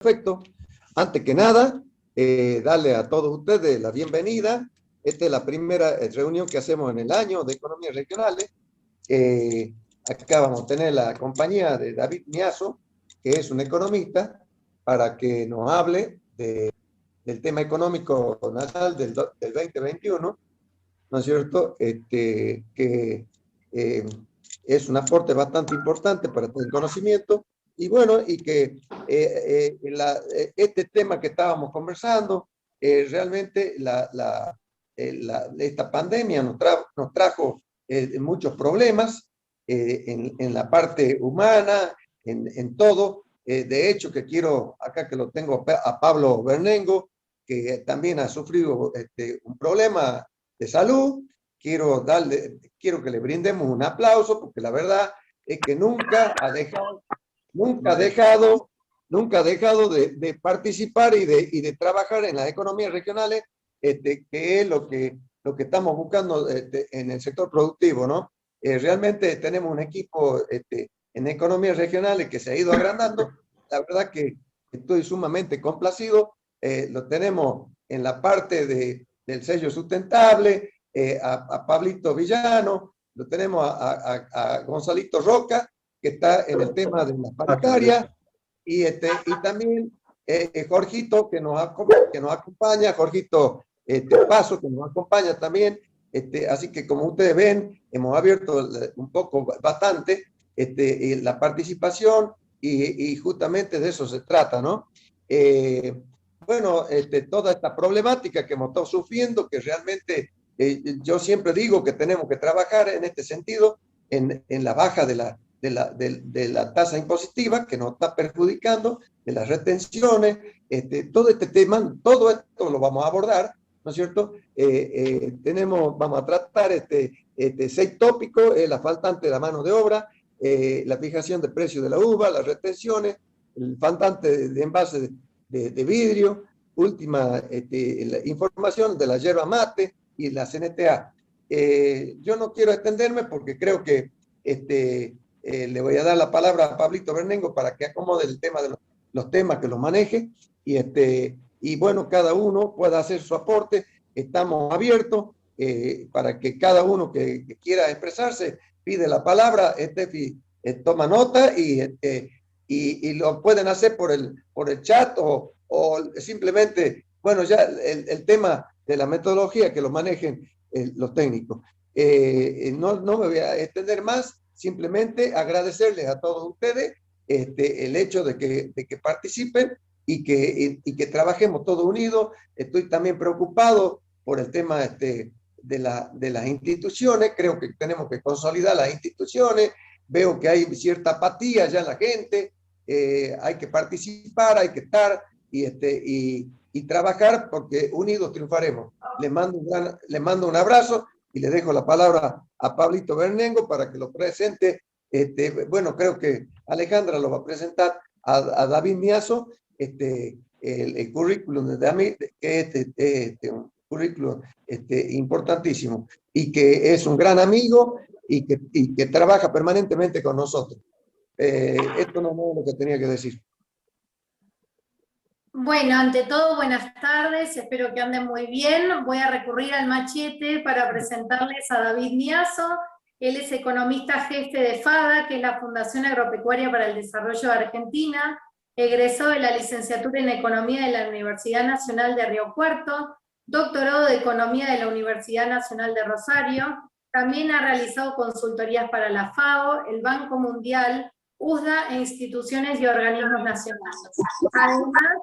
Perfecto. Antes que nada, darle a todos ustedes la bienvenida. Esta es la primera reunión que hacemos en el año de economías regionales. Acá vamos a tener la compañía de David Miazo, que es un economista, para que nos hable del tema económico nacional del 2021, ¿no es cierto? Que es un aporte bastante importante para el conocimiento. Y bueno, y que este tema que estábamos conversando, realmente esta pandemia nos trajo muchos problemas en la parte humana, en todo. De hecho, que quiero, acá que lo tengo a Pablo Bernengo, que también ha sufrido un problema de salud. Quiero que le brindemos un aplauso, porque la verdad es que nunca ha dejado de participar y de trabajar en las economías regionales, que es lo que estamos buscando en el sector productivo, ¿no? Realmente tenemos un equipo en economías regionales que se ha ido agrandando. La verdad que estoy sumamente complacido. Lo tenemos en la parte del sello sustentable, a Pablito Villano, lo tenemos a Gonzalito Roca, que está en el tema de la paritaria, y también Jorgito, que nos acompaña, Jorgito Paso, que nos acompaña también. Así que, como ustedes ven, hemos abierto un poco, bastante, la participación, y justamente de eso se trata, ¿no? Bueno, toda esta problemática que hemos estado sufriendo, que realmente yo siempre digo que tenemos que trabajar en este sentido, en la baja de la tasa impositiva que nos está perjudicando, de las retenciones, todo este tema, todo esto lo vamos a abordar, ¿no es cierto? Vamos a tratar 6 tópicos: la faltante de la mano de obra, la fijación de precios de la uva, las retenciones, el faltante de envase de vidrio, última la información de la yerba mate y la CNTA. Yo no quiero extenderme porque creo que le voy a dar la palabra a Pablito Bernengo para que acomode el tema de los temas, que los maneje, y bueno, cada uno pueda hacer su aporte. Estamos abiertos para que cada uno que quiera expresarse pide la palabra. Estefi toma nota, y lo pueden hacer por el chat, o simplemente, bueno, ya el tema de la metodología que lo manejen los técnicos. No me voy a extender más, simplemente agradecerles a todos ustedes el hecho de que participen y que trabajemos todos unidos. Estoy también preocupado por el tema de las instituciones. Creo que tenemos que consolidar las instituciones. Veo que hay cierta apatía ya en la gente. Hay que participar, hay que estar y trabajar, porque unidos triunfaremos. Les mando un abrazo y le dejo la palabra a Pablito Bernengo para que lo presente. Bueno, creo que Alejandra lo va a presentar a David Miazo, el currículum de David, que es un currículum importantísimo, y que es un gran amigo, y que trabaja permanentemente con nosotros. Esto no es lo que tenía que decir. Bueno, ante todo, buenas tardes, espero que anden muy bien. Voy a recurrir al machete para presentarles a David Miazo. Él es economista jefe de FADA, que es la Fundación Agropecuaria para el Desarrollo de Argentina, egresó de la licenciatura en Economía de la Universidad Nacional de Río Cuarto, doctorado de Economía de la Universidad Nacional de Rosario. También ha realizado consultorías para la FAO, el Banco Mundial, USDA e instituciones y organismos nacionales. Además,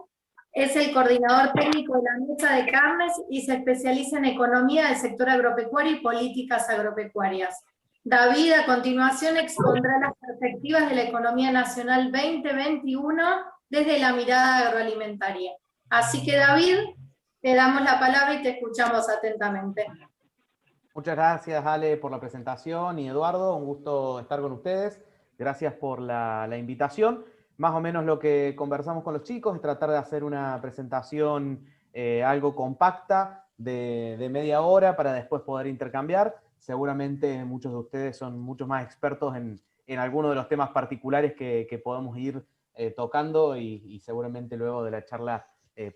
es el coordinador técnico de la Mesa de Carnes y se especializa en economía del sector agropecuario y políticas agropecuarias. David, a continuación, expondrá las perspectivas de la economía nacional 2021 desde la mirada agroalimentaria. Así que, David, te damos la palabra y te escuchamos atentamente. Muchas gracias, Ale, por la presentación, y Eduardo, un gusto estar con ustedes. Gracias por la invitación. Más o menos lo que conversamos con los chicos es tratar de hacer una presentación algo compacta de media hora para después poder intercambiar. Seguramente muchos de ustedes son mucho más expertos en algunos de los temas particulares que podemos ir tocando y seguramente luego de la charla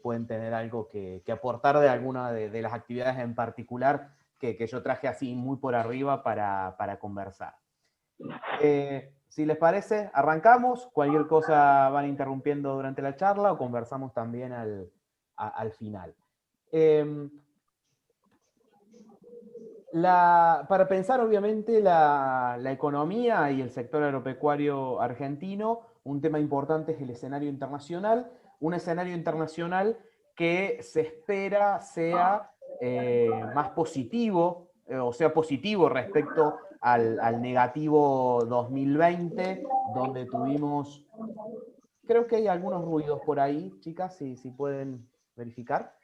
pueden tener algo que aportar de alguna de las actividades en particular que yo traje así muy por arriba para conversar. Si les parece, arrancamos. Cualquier cosa van interrumpiendo durante la charla o conversamos también al final. Para pensar, obviamente, la economía y el sector agropecuario argentino, un tema importante es el escenario internacional. Un escenario internacional que se espera sea más positivo, o sea positivo respecto al negativo 2020, donde tuvimos, creo que hay algunos ruidos por ahí, chicas, si pueden verificar,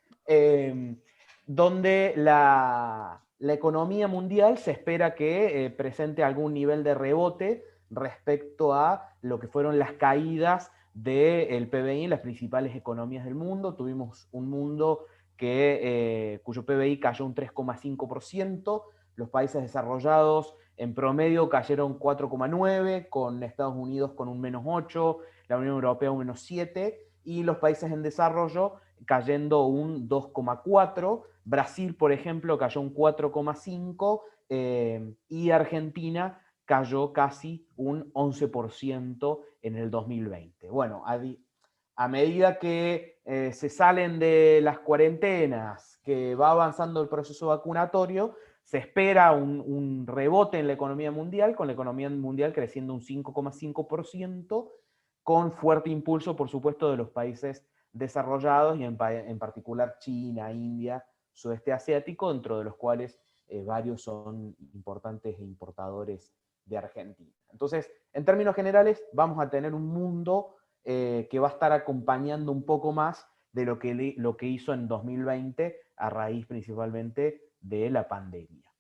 donde la economía mundial se espera que presente algún nivel de rebote respecto a lo que fueron las caídas del PBI en las principales economías del mundo. Tuvimos un mundo cuyo PBI cayó un 3,5%, los países desarrollados en promedio cayeron 4,9%, con Estados Unidos con un -8%, la Unión Europea un -7%, y los países en desarrollo cayendo un 2,4%. Brasil, por ejemplo, cayó un 4,5%, y Argentina cayó casi un 11% en el 2020. Bueno, a medida que se salen de las cuarentenas, que va avanzando el proceso vacunatorio, se espera un rebote en la economía mundial, con la economía mundial creciendo un 5,5%, con fuerte impulso, por supuesto, de los países desarrollados y en particular China, India, sudeste asiático, dentro de los cuales varios son importantes importadores de Argentina. Entonces, en términos generales, vamos a tener un mundo que va a estar acompañando un poco más de lo que hizo en 2020, a raíz principalmente de la pandemia.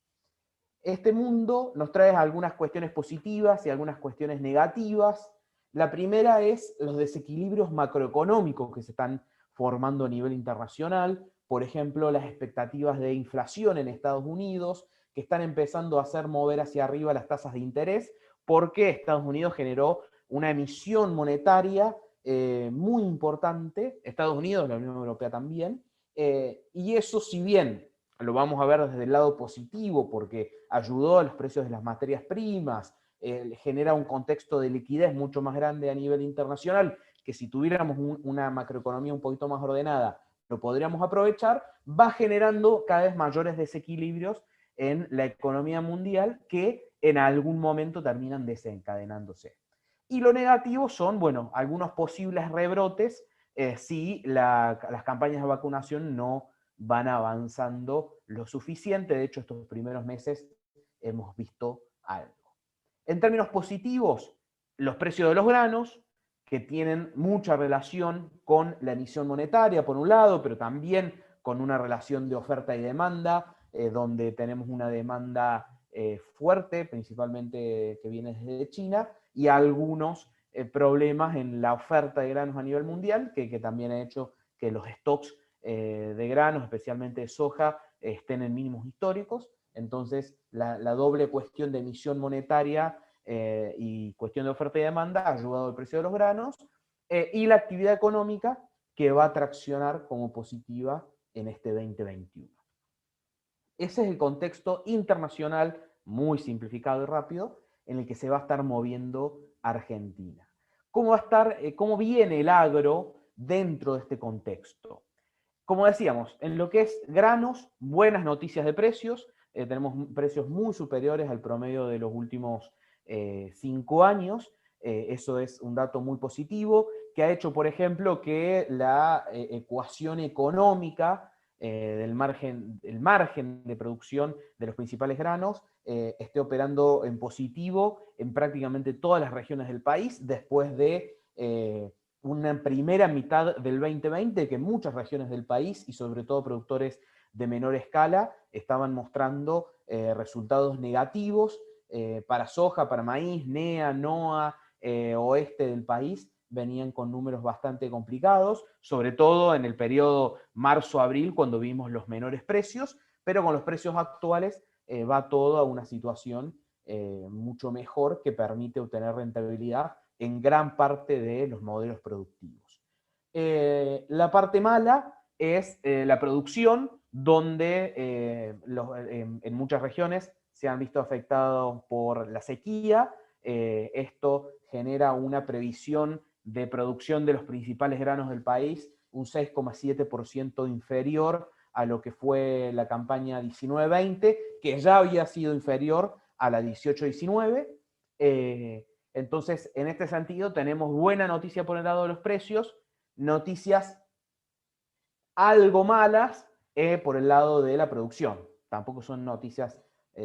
Este mundo nos trae algunas cuestiones positivas y algunas cuestiones negativas. La primera es los desequilibrios macroeconómicos que se están formando a nivel internacional. Por ejemplo, las expectativas de inflación en Estados Unidos, que están empezando a hacer mover hacia arriba las tasas de interés, porque Estados Unidos generó una emisión monetaria muy importante, Estados Unidos, la Unión Europea también, y eso, si bien lo vamos a ver desde el lado positivo, porque ayudó a los precios de las materias primas, genera un contexto de liquidez mucho más grande a nivel internacional, que si tuviéramos una macroeconomía un poquito más ordenada, lo podríamos aprovechar, va generando cada vez mayores desequilibrios en la economía mundial que en algún momento terminan desencadenándose. Y lo negativo son, bueno, algunos posibles rebrotes si las campañas de vacunación no van avanzando lo suficiente. De hecho, estos primeros meses hemos visto algo. En términos positivos, los precios de los granos, que tienen mucha relación con la emisión monetaria, por un lado, pero también con una relación de oferta y demanda, donde tenemos una demanda fuerte, principalmente que viene desde China, y algunos problemas en la oferta de granos a nivel mundial, que también ha hecho que los stocks de granos, especialmente de soja, estén en mínimos históricos. Entonces, la doble cuestión de emisión monetaria y cuestión de oferta y demanda ha ayudado al precio de los granos, y la actividad económica que va a traccionar como positiva en este 2021. Ese es el contexto internacional, muy simplificado y rápido, en el que se va a estar moviendo Argentina. ¿Cómo viene el agro dentro de este contexto? Como decíamos, en lo que es granos, buenas noticias de precios. Tenemos precios muy superiores al promedio de los últimos 5 años. Eso es un dato muy positivo, que ha hecho, por ejemplo, que la ecuación económica el margen de producción de los principales granos esté operando en positivo en prácticamente todas las regiones del país, después de una primera mitad del 2020 que muchas regiones del país, y sobre todo productores de menor escala, estaban mostrando resultados negativos para soja, para maíz, NEA, NOA, oeste del país, venían con números bastante complicados, sobre todo en el periodo marzo-abril, cuando vimos los menores precios, pero con los precios actuales va todo a una situación mucho mejor, que permite obtener rentabilidad en gran parte de los modelos productivos. La parte mala es la producción, donde en muchas regiones se han visto afectados por la sequía. Esto genera una previsión de producción de los principales granos del país un 6,7% inferior a lo que fue la campaña 19-20, que ya había sido inferior a la 18-19. Entonces, en este sentido, tenemos buena noticia por el lado de los precios, noticias algo malas por el lado de la producción. Tampoco son noticias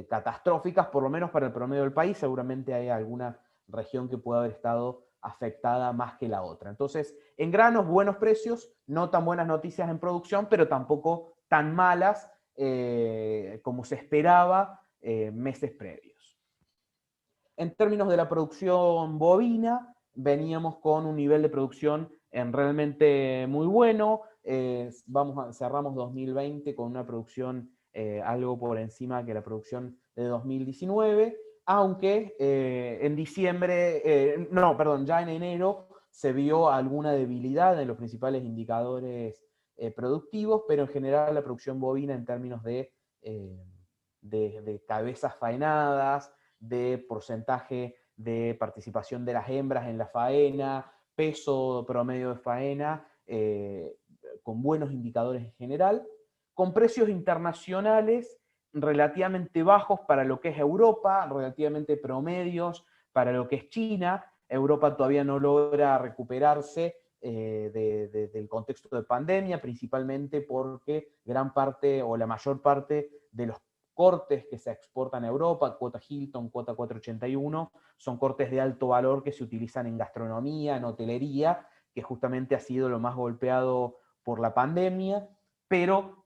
catastróficas, por lo menos para el promedio del país. Seguramente hay alguna región que pueda haber estado afectada más que la otra. Entonces, en granos, buenos precios, no tan buenas noticias en producción, pero tampoco tan malas como se esperaba meses previos. En términos de la producción bovina, veníamos con un nivel de producción realmente muy bueno. Cerramos 2020 con una producción algo por encima que la producción de 2019, aunque en diciembre, ya en enero se vio alguna debilidad en los principales indicadores productivos, pero en general la producción bovina en términos de cabezas faenadas, de porcentaje de participación de las hembras en la faena, peso promedio de faena, con buenos indicadores en general, con precios internacionales relativamente bajos para lo que es Europa, relativamente promedios para lo que es China. Europa todavía no logra recuperarse del contexto de pandemia, principalmente porque gran parte o la mayor parte de los cortes que se exportan a Europa, cuota Hilton, cuota 481, son cortes de alto valor que se utilizan en gastronomía, en hotelería, que justamente ha sido lo más golpeado por la pandemia, pero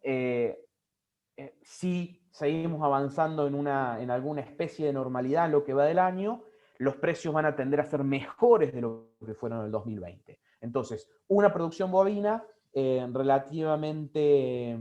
si seguimos avanzando en alguna especie de normalidad en lo que va del año, los precios van a tender a ser mejores de lo que fueron en el 2020. Entonces, una producción bovina relativamente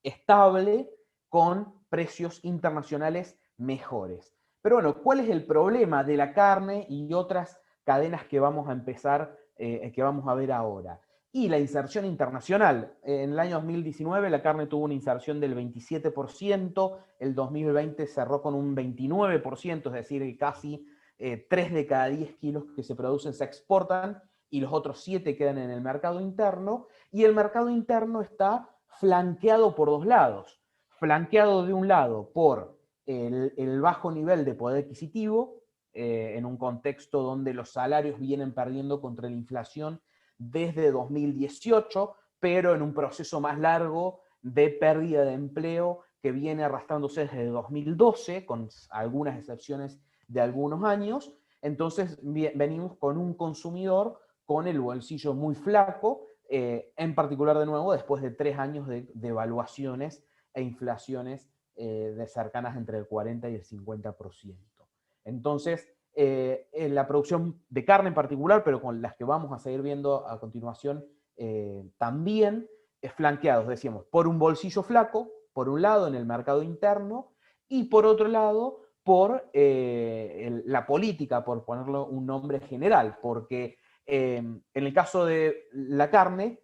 estable, con precios internacionales mejores. Pero bueno, ¿cuál es el problema de la carne y otras cadenas que vamos a empezar, que vamos a ver ahora? Y la inserción internacional. En el año 2019 la carne tuvo una inserción del 27%, el 2020 cerró con un 29%, es decir, que casi 3 de cada 10 kilos que se producen se exportan y los otros 7 quedan en el mercado interno. Y el mercado interno está flanqueado por dos lados. Flanqueado de un lado por el bajo nivel de poder adquisitivo, en un contexto donde los salarios vienen perdiendo contra la inflación desde 2018, pero en un proceso más largo de pérdida de empleo que viene arrastrándose desde 2012, con algunas excepciones de algunos años. Entonces venimos con un consumidor con el bolsillo muy flaco, en particular, de nuevo, después de 3 años de devaluaciones e inflaciones de cercanas entre el 40 y el 50%. Entonces, en la producción de carne en particular, pero con las que vamos a seguir viendo a continuación, también flanqueados, decíamos, por un bolsillo flaco, por un lado en el mercado interno, y por otro lado por la política, por ponerlo un nombre general, porque en el caso de la carne,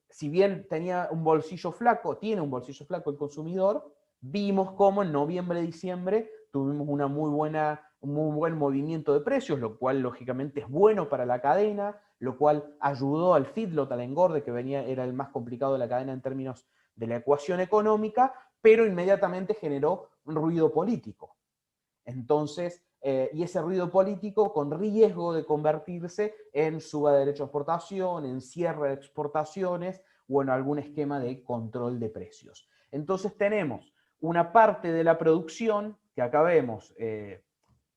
si bien tenía un bolsillo flaco, tiene un bolsillo flaco el consumidor, vimos cómo en noviembre, diciembre tuvimos un muy buen movimiento de precios, lo cual lógicamente es bueno para la cadena, lo cual ayudó al feedlot, al engorde, que era el más complicado de la cadena en términos de la ecuación económica, pero inmediatamente generó un ruido político. Entonces, y ese ruido político con riesgo de convertirse en suba de derecho a exportación, en cierre de exportaciones o en algún esquema de control de precios. Entonces tenemos una parte de la producción, que acá vemos,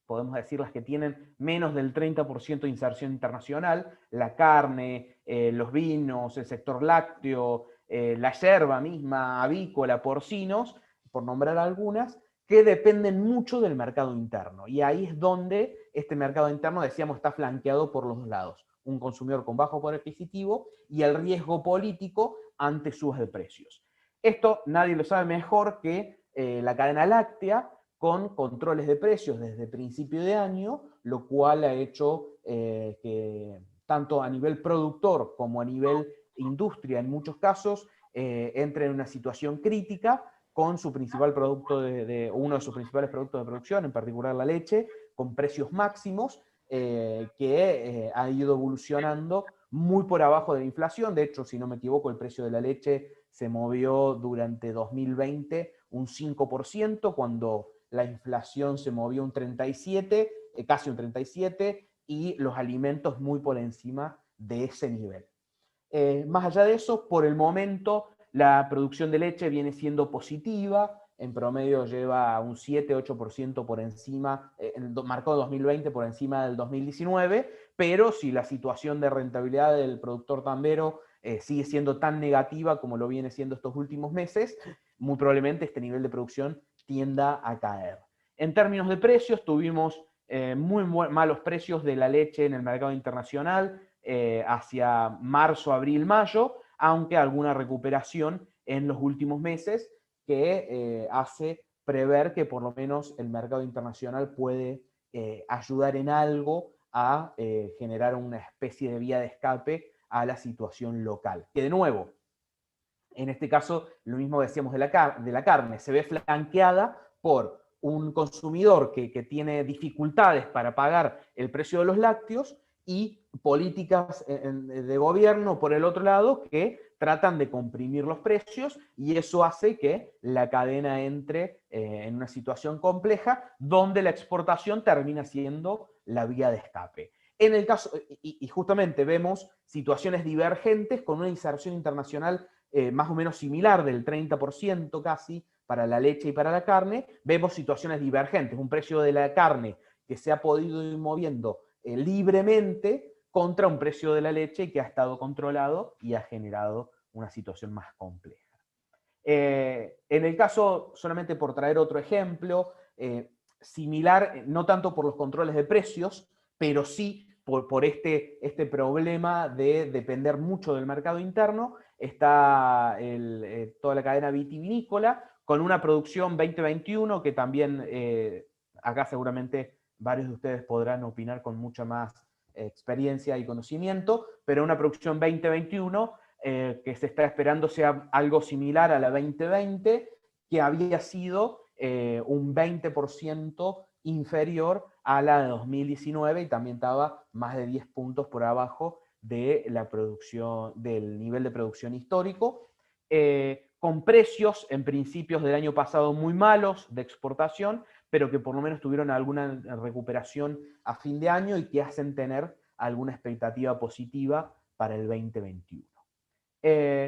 podemos decir las que tienen menos del 30% de inserción internacional, la carne, los vinos, el sector lácteo, la yerba misma, avícola, porcinos, por nombrar algunas, que dependen mucho del mercado interno. Y ahí es donde este mercado interno, decíamos, está flanqueado por los dos lados. Un consumidor con bajo poder adquisitivo y el riesgo político ante subas de precios. Esto nadie lo sabe mejor que la cadena láctea, con controles de precios desde principio de año, lo cual ha hecho que tanto a nivel productor como a nivel industria, en muchos casos, entre en una situación crítica con su principal producto uno de sus principales productos de producción, en particular la leche, con precios máximos que ha ido evolucionando muy por abajo de la inflación. De hecho, si no me equivoco, el precio de la leche se movió durante 2020 un 5%, cuando la inflación se movió un 37, casi un 37, y los alimentos muy por encima de ese nivel. Más allá de eso, por el momento, la producción de leche viene siendo positiva, en promedio lleva un 7-8% por encima, marcó 2020 por encima del 2019, pero si la situación de rentabilidad del productor tambero sigue siendo tan negativa como lo viene siendo estos últimos meses, muy probablemente este nivel de producción tienda a caer. En términos de precios, tuvimos muy malos precios de la leche en el mercado internacional hacia marzo, abril, mayo, aunque alguna recuperación en los últimos meses que hace prever que por lo menos el mercado internacional puede ayudar en algo a generar una especie de vía de escape a la situación local. Que de nuevo, en este caso, lo mismo decíamos de la carne, se ve flanqueada por un consumidor que tiene dificultades para pagar el precio de los lácteos y políticas de gobierno, por el otro lado, que tratan de comprimir los precios, y eso hace que la cadena entre en una situación compleja donde la exportación termina siendo la vía de escape. En el caso, y justamente vemos situaciones divergentes con una inserción internacional más o menos similar, del 30% casi, para la leche y para la carne. Vemos situaciones divergentes, un precio de la carne que se ha podido ir moviendo libremente contra un precio de la leche que ha estado controlado y ha generado una situación más compleja. En el caso, solamente por traer otro ejemplo, similar, no tanto por los controles de precios, pero sí por este problema de depender mucho del mercado interno, está toda la cadena vitivinícola, con una producción 2021 que también, acá seguramente varios de ustedes podrán opinar con mucha más experiencia y conocimiento, pero una producción 2021 que se está esperando sea algo similar a la 2020, que había sido un 20% inferior a la de 2019 y también estaba más de 10 puntos por abajo de la producción, del nivel de producción histórico, con precios en principios del año pasado muy malos de exportación, pero que por lo menos tuvieron alguna recuperación a fin de año y que hacen tener alguna expectativa positiva para el 2021.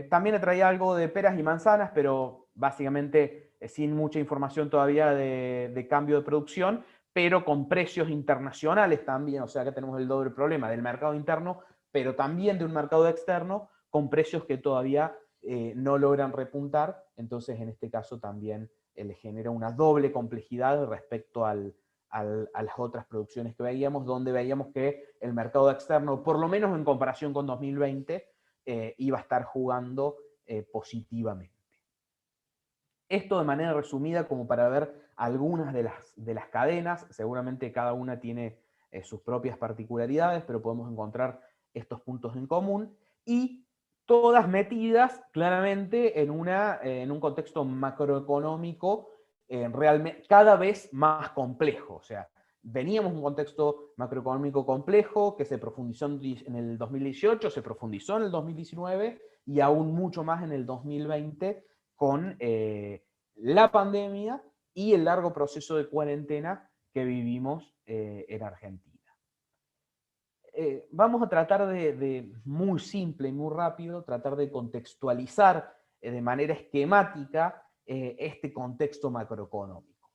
También le traía algo de peras y manzanas, pero básicamente sin mucha información todavía de cambio de producción, pero con precios internacionales también. O sea, acá tenemos el doble problema del mercado interno, pero también de un mercado externo con precios que todavía no logran repuntar. Entonces, en este caso también le genera una doble complejidad respecto a las otras producciones que veíamos, donde veíamos que el mercado externo, por lo menos en comparación con 2020, iba a estar jugando positivamente. Esto de manera resumida como para ver algunas de las cadenas, seguramente cada una tiene sus propias particularidades, pero podemos encontrar estos puntos en común, y todas metidas claramente en un contexto macroeconómico realmente cada vez más complejo. O sea, veníamos de un contexto macroeconómico complejo que se profundizó en el 2018, se profundizó en el 2019 y aún mucho más en el 2020 con la pandemia y el largo proceso de cuarentena que vivimos en Argentina. Vamos a tratar de muy simple y muy rápido, tratar de contextualizar de manera esquemática este contexto macroeconómico.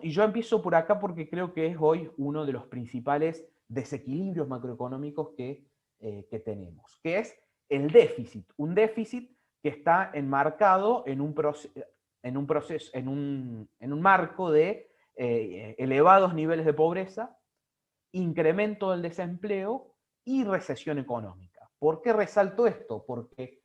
Y yo empiezo por acá porque creo que es hoy uno de los principales desequilibrios macroeconómicos que tenemos, que es el déficit. Un déficit que está enmarcado en un marco de elevados niveles de pobreza, incremento del desempleo y recesión económica. ¿Por qué resalto esto? Porque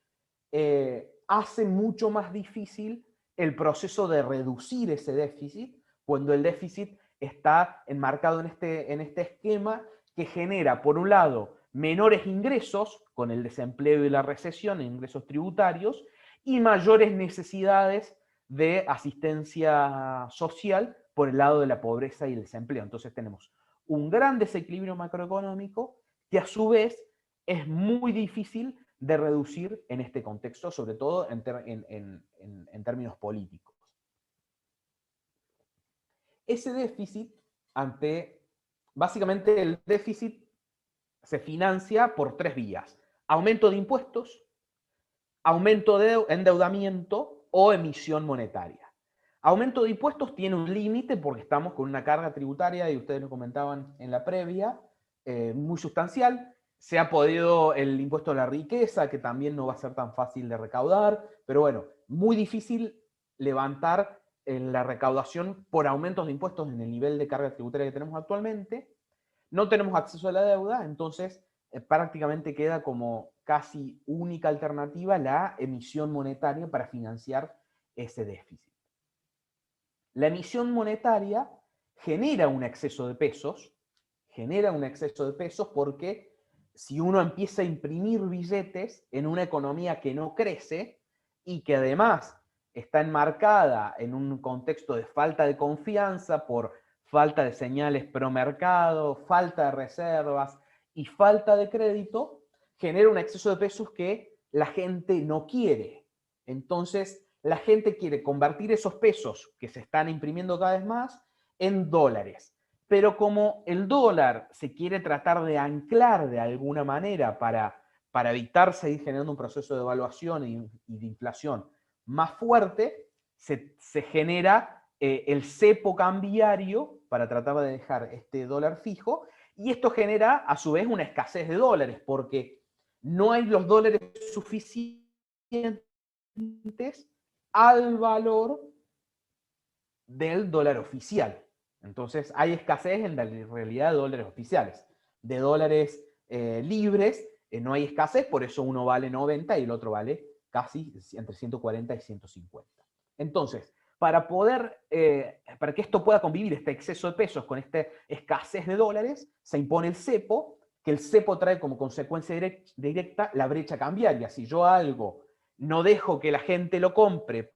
hace mucho más difícil el proceso de reducir ese déficit, cuando el déficit está enmarcado en este esquema que genera, por un lado, menores ingresos con el desempleo y la recesión, ingresos tributarios, y mayores necesidades de asistencia social por el lado de la pobreza y el desempleo. Entonces tenemos un gran desequilibrio macroeconómico que a su vez es muy difícil de reducir en este contexto, sobre todo en términos políticos. Ese déficit, básicamente el déficit se financia por tres vías: aumento de impuestos, aumento de endeudamiento o emisión monetaria. Aumento de impuestos tiene un límite porque estamos con una carga tributaria, y ustedes lo comentaban en la previa, muy sustancial. Se ha podido el impuesto a la riqueza, que también no va a ser tan fácil de recaudar, pero bueno, muy difícil levantar la recaudación por aumentos de impuestos en el nivel de carga tributaria que tenemos actualmente. No tenemos acceso a la deuda, entonces prácticamente queda como casi única alternativa la emisión monetaria para financiar ese déficit. La emisión monetaria genera un exceso de pesos, porque si uno empieza a imprimir billetes en una economía que no crece y que además está enmarcada en un contexto de falta de confianza por falta de señales pro mercado, falta de reservas y falta de crédito, genera un exceso de pesos que la gente no quiere. Entonces, la gente quiere convertir esos pesos que se están imprimiendo cada vez más en dólares. Pero como el dólar se quiere tratar de anclar de alguna manera para evitar seguir generando un proceso de devaluación y de inflación más fuerte, se genera el cepo cambiario para tratar de dejar este dólar fijo, y esto genera a su vez una escasez de dólares, porque no hay los dólares suficientes al valor del dólar oficial. Entonces hay escasez en la realidad de dólares oficiales. De dólares libres no hay escasez, por eso uno vale 90 y el otro vale casi entre 140 y 150. Entonces, para que esto pueda convivir, este exceso de pesos con esta escasez de dólares, se impone el cepo, que el cepo trae como consecuencia directa la brecha cambiaria. Si yo algo no dejo que la gente lo compre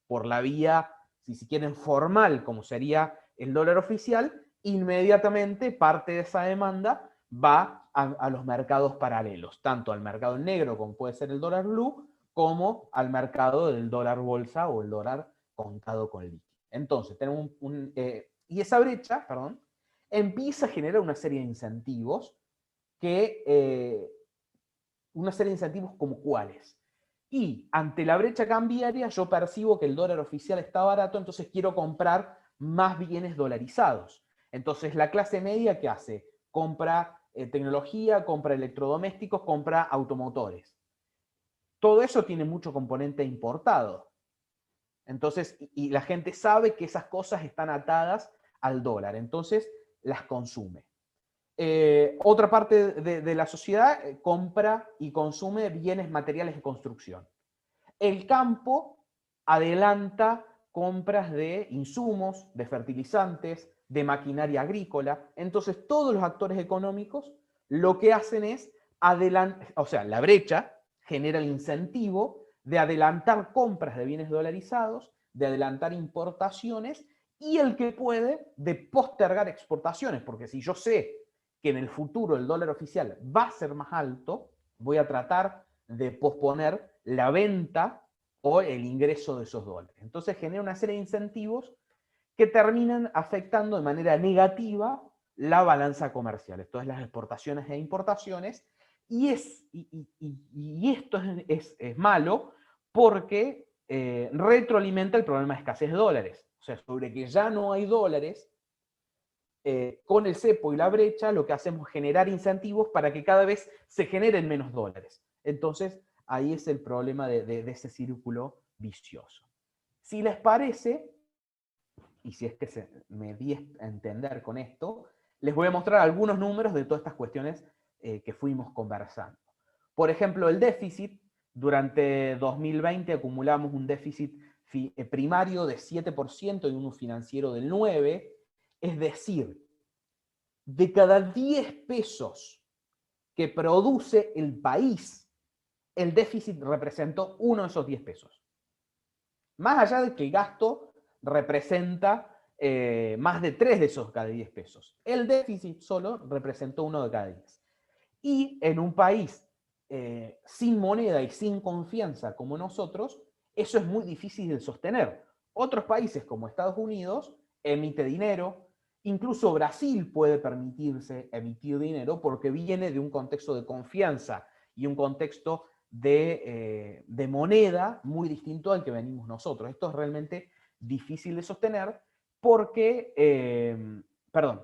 por la vía, si quieren, formal, como sería el dólar oficial, inmediatamente parte de esa demanda va a los mercados paralelos, tanto al mercado negro, como puede ser el dólar blue, como al mercado del dólar bolsa o el dólar contado con liqui. Entonces, tenemos y esa brecha, empieza a generar una serie de incentivos como cuáles. Y ante la brecha cambiaria yo percibo que el dólar oficial está barato, entonces quiero comprar más bienes dolarizados. Entonces la clase media, ¿qué hace? Compra tecnología, compra electrodomésticos, compra automotores. Todo eso tiene mucho componente importado. Entonces, y la gente sabe que esas cosas están atadas al dólar, entonces las consume. Otra parte de la sociedad compra y consume bienes materiales de construcción. El campo adelanta compras de insumos, de fertilizantes, de maquinaria agrícola. Entonces todos los actores económicos lo que hacen es la brecha genera el incentivo de adelantar compras de bienes dolarizados, de adelantar importaciones, y el que puede de postergar exportaciones, porque si yo sé que en el futuro el dólar oficial va a ser más alto, voy a tratar de posponer la venta o el ingreso de esos dólares. Entonces genera una serie de incentivos que terminan afectando de manera negativa la balanza comercial, esto es las exportaciones e importaciones, y esto es malo porque retroalimenta el problema de escasez de dólares. O sea, sobre que ya no hay dólares, con el cepo y la brecha lo que hacemos es generar incentivos para que cada vez se generen menos dólares. Entonces, ahí es el problema de ese círculo vicioso. Si les parece, y si es que me di a entender con esto, les voy a mostrar algunos números de todas estas cuestiones que fuimos conversando. Por ejemplo, el déficit. Durante 2020 acumulamos un déficit primario de 7% y uno financiero del 9%, es decir, de cada 10 pesos que produce el país, el déficit representó uno de esos 10 pesos. Más allá de que el gasto representa más de 3 de esos cada 10 pesos. El déficit solo representó uno de cada 10. Y en un país sin moneda y sin confianza como nosotros, eso es muy difícil de sostener. Otros países como Estados Unidos emite dinero, incluso Brasil puede permitirse emitir dinero porque viene de un contexto de confianza y un contexto de moneda muy distinto al que venimos nosotros. Esto es realmente difícil de sostener porque, perdón,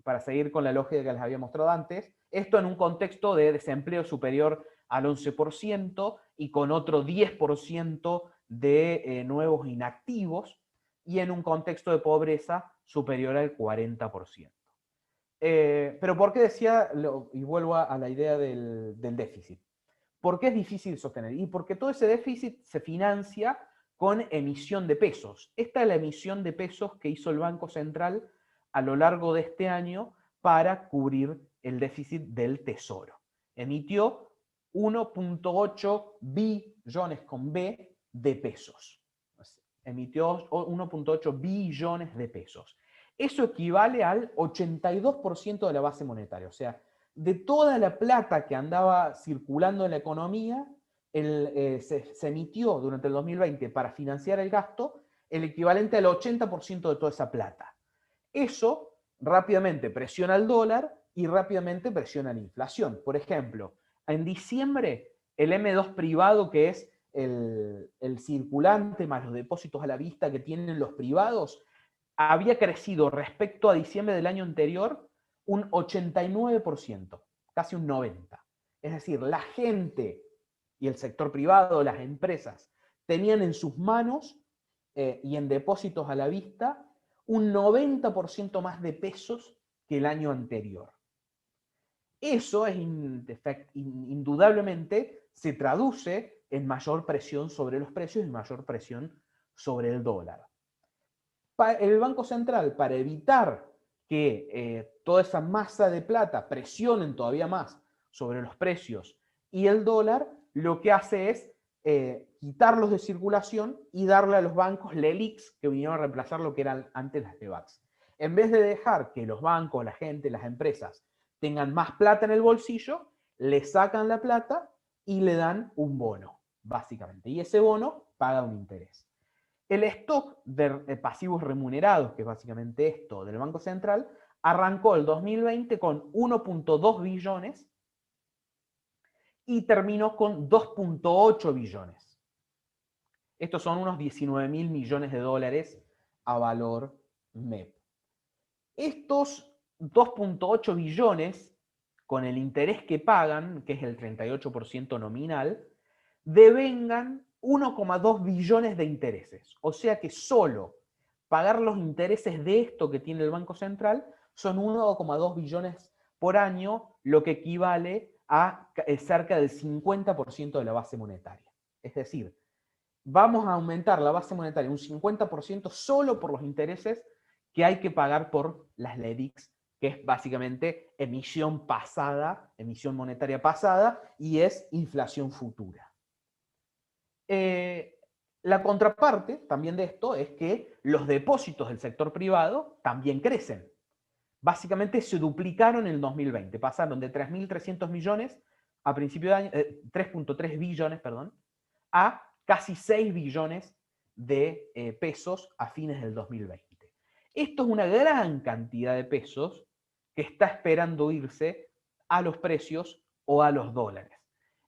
para seguir con la lógica que les había mostrado antes, esto en un contexto de desempleo superior al 11% y con otro 10% de nuevos inactivos, y en un contexto de pobreza superior al 40%. Pero ¿por qué decía, y vuelvo a la idea del déficit? ¿Por qué es difícil sostener? Y porque todo ese déficit se financia con emisión de pesos. Esta es la emisión de pesos que hizo el Banco Central a lo largo de este año para cubrir el déficit del Tesoro. Emitió 1.8 billones con B de pesos. Emitió 1.8 billones de pesos. Eso equivale al 82% de la base monetaria. O sea, de toda la plata que andaba circulando en la economía, se emitió durante el 2020 para financiar el gasto el equivalente al 80% de toda esa plata. Eso rápidamente presiona el dólar y rápidamente presiona la inflación. Por ejemplo, en diciembre el M2 privado, que es el circulante más los depósitos a la vista que tienen los privados, había crecido respecto a diciembre del año anterior un 89%, casi un 90%. Es decir, la gente y el sector privado, las empresas, tenían en sus manos y en depósitos a la vista un 90% más de pesos que el año anterior. Eso es indudablemente se traduce en mayor presión sobre los precios y mayor presión sobre el dólar. El Banco Central, para evitar que toda esa masa de plata presionen todavía más sobre los precios y el dólar, lo que hace es quitarlos de circulación y darle a los bancos LELIQs, que vinieron a reemplazar lo que eran antes las LEBACs. En vez de dejar que los bancos, la gente, las empresas tengan más plata en el bolsillo, le sacan la plata y le dan un bono, básicamente. Y ese bono paga un interés. El stock de pasivos remunerados, que es básicamente esto del Banco Central, arrancó el 2020 con 1.2 billones y terminó con 2.8 billones. Estos son unos 19.000 millones de dólares a valor MEP. Estos 2.8 billones, con el interés que pagan, que es el 38% nominal, devengan 1,2 billones de intereses. O sea que solo pagar los intereses de esto que tiene el Banco Central son 1,2 billones por año, lo que equivale a cerca del 50% de la base monetaria. Es decir, vamos a aumentar la base monetaria un 50% solo por los intereses que hay que pagar por las LEDICs, que es básicamente emisión pasada, emisión monetaria pasada, y es inflación futura. La contraparte también de esto es que los depósitos del sector privado también crecen. Básicamente se duplicaron en el 2020, pasaron de 3.300 millones a principio de año, 3.3 billones, perdón, a casi 6 billones de pesos a fines del 2020. Esto es una gran cantidad de pesos que está esperando irse a los precios o a los dólares.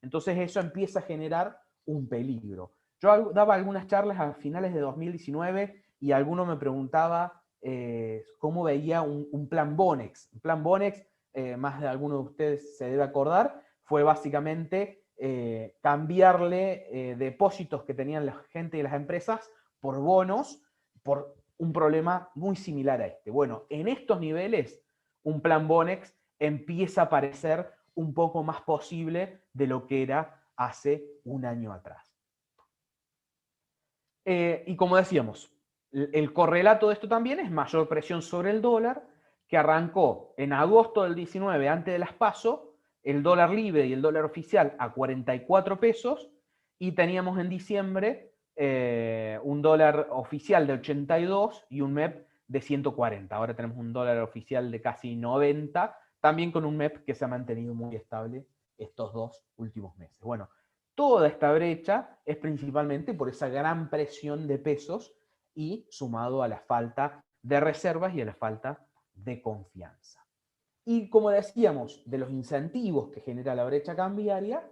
Entonces eso empieza a generar un peligro. Yo daba algunas charlas a finales de 2019 y alguno me preguntaba cómo veía un plan Bonex. Un plan Bonex, más de alguno de ustedes se debe acordar, fue básicamente cambiarle depósitos que tenían la gente y las empresas por bonos, por un problema muy similar a este. Bueno, en estos niveles, un plan Bonex empieza a parecer un poco más posible de lo que era hace un año atrás. Y como decíamos, el correlato de esto también es mayor presión sobre el dólar, que arrancó en agosto del 19, antes de las PASO, el dólar libre y el dólar oficial a 44 pesos, y teníamos en diciembre un dólar oficial de 82 y un MEP de 140. Ahora tenemos un dólar oficial de casi 90, también con un MEP que se ha mantenido muy estable estos 2 últimos meses. Bueno, toda esta brecha es principalmente por esa gran presión de pesos y sumado a la falta de reservas y a la falta de confianza. Y como decíamos, de los incentivos que genera la brecha cambiaria,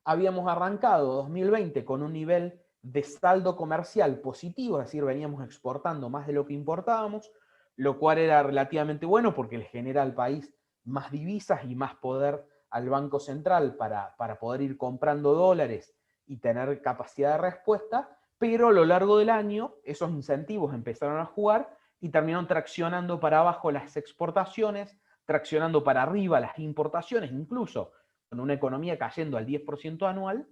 habíamos arrancado 2020 con un nivel de saldo comercial positivo, es decir, veníamos exportando más de lo que importábamos, lo cual era relativamente bueno porque le genera al país más divisas y más poder al Banco Central para poder ir comprando dólares y tener capacidad de respuesta, pero a lo largo del año esos incentivos empezaron a jugar y terminaron traccionando para abajo las exportaciones, traccionando para arriba las importaciones, incluso con una economía cayendo al 10% anual,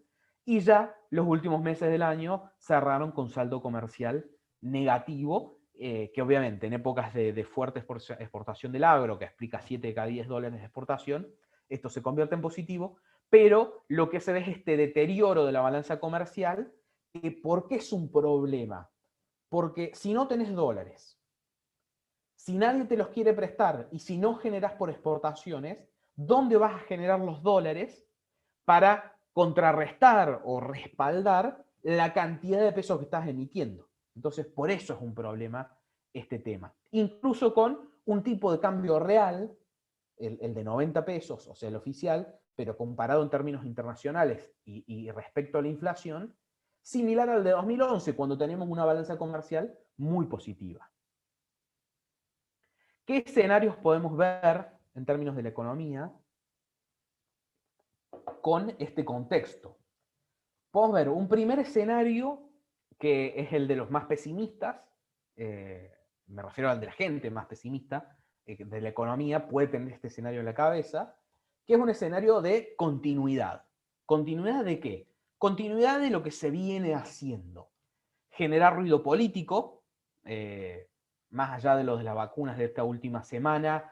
y ya los últimos meses del año cerraron con saldo comercial negativo, que obviamente en épocas de fuerte exportación del agro, que explica 7 de cada 10 dólares de exportación, esto se convierte en positivo, pero lo que se ve es este deterioro de la balanza comercial. ¿Por qué es un problema? Porque si no tenés dólares, si nadie te los quiere prestar y si no generas por exportaciones, ¿dónde vas a generar los dólares para contrarrestar o respaldar la cantidad de pesos que estás emitiendo? Entonces, por eso es un problema este tema. Incluso con un tipo de cambio real, el de 90 pesos, o sea, el oficial, pero comparado en términos internacionales y respecto a la inflación, similar al de 2011, cuando teníamos una balanza comercial muy positiva. ¿Qué escenarios podemos ver en términos de la economía con este contexto? Podemos ver un primer escenario que es el de los más pesimistas, me refiero al de la gente más pesimista de la economía, puede tener este escenario en la cabeza, que es un escenario de continuidad. ¿Continuidad de qué? Continuidad de lo que se viene haciendo. Generar ruido político, más allá de lo de las vacunas de esta última semana,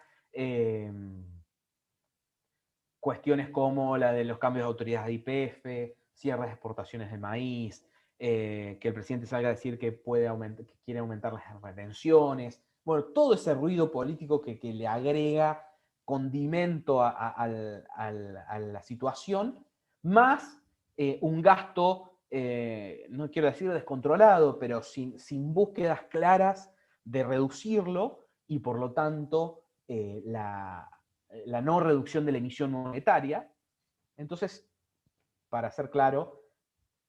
cuestiones como la de los cambios de autoridades de YPF, cierres de exportaciones de maíz, que el presidente salga a decir que, que quiere aumentar las retenciones. Bueno, todo ese ruido político que le agrega condimento a la situación, más un gasto, no quiero decir descontrolado, pero sin búsquedas claras de reducirlo y por lo tanto la no reducción de la emisión monetaria. Entonces, para ser claro,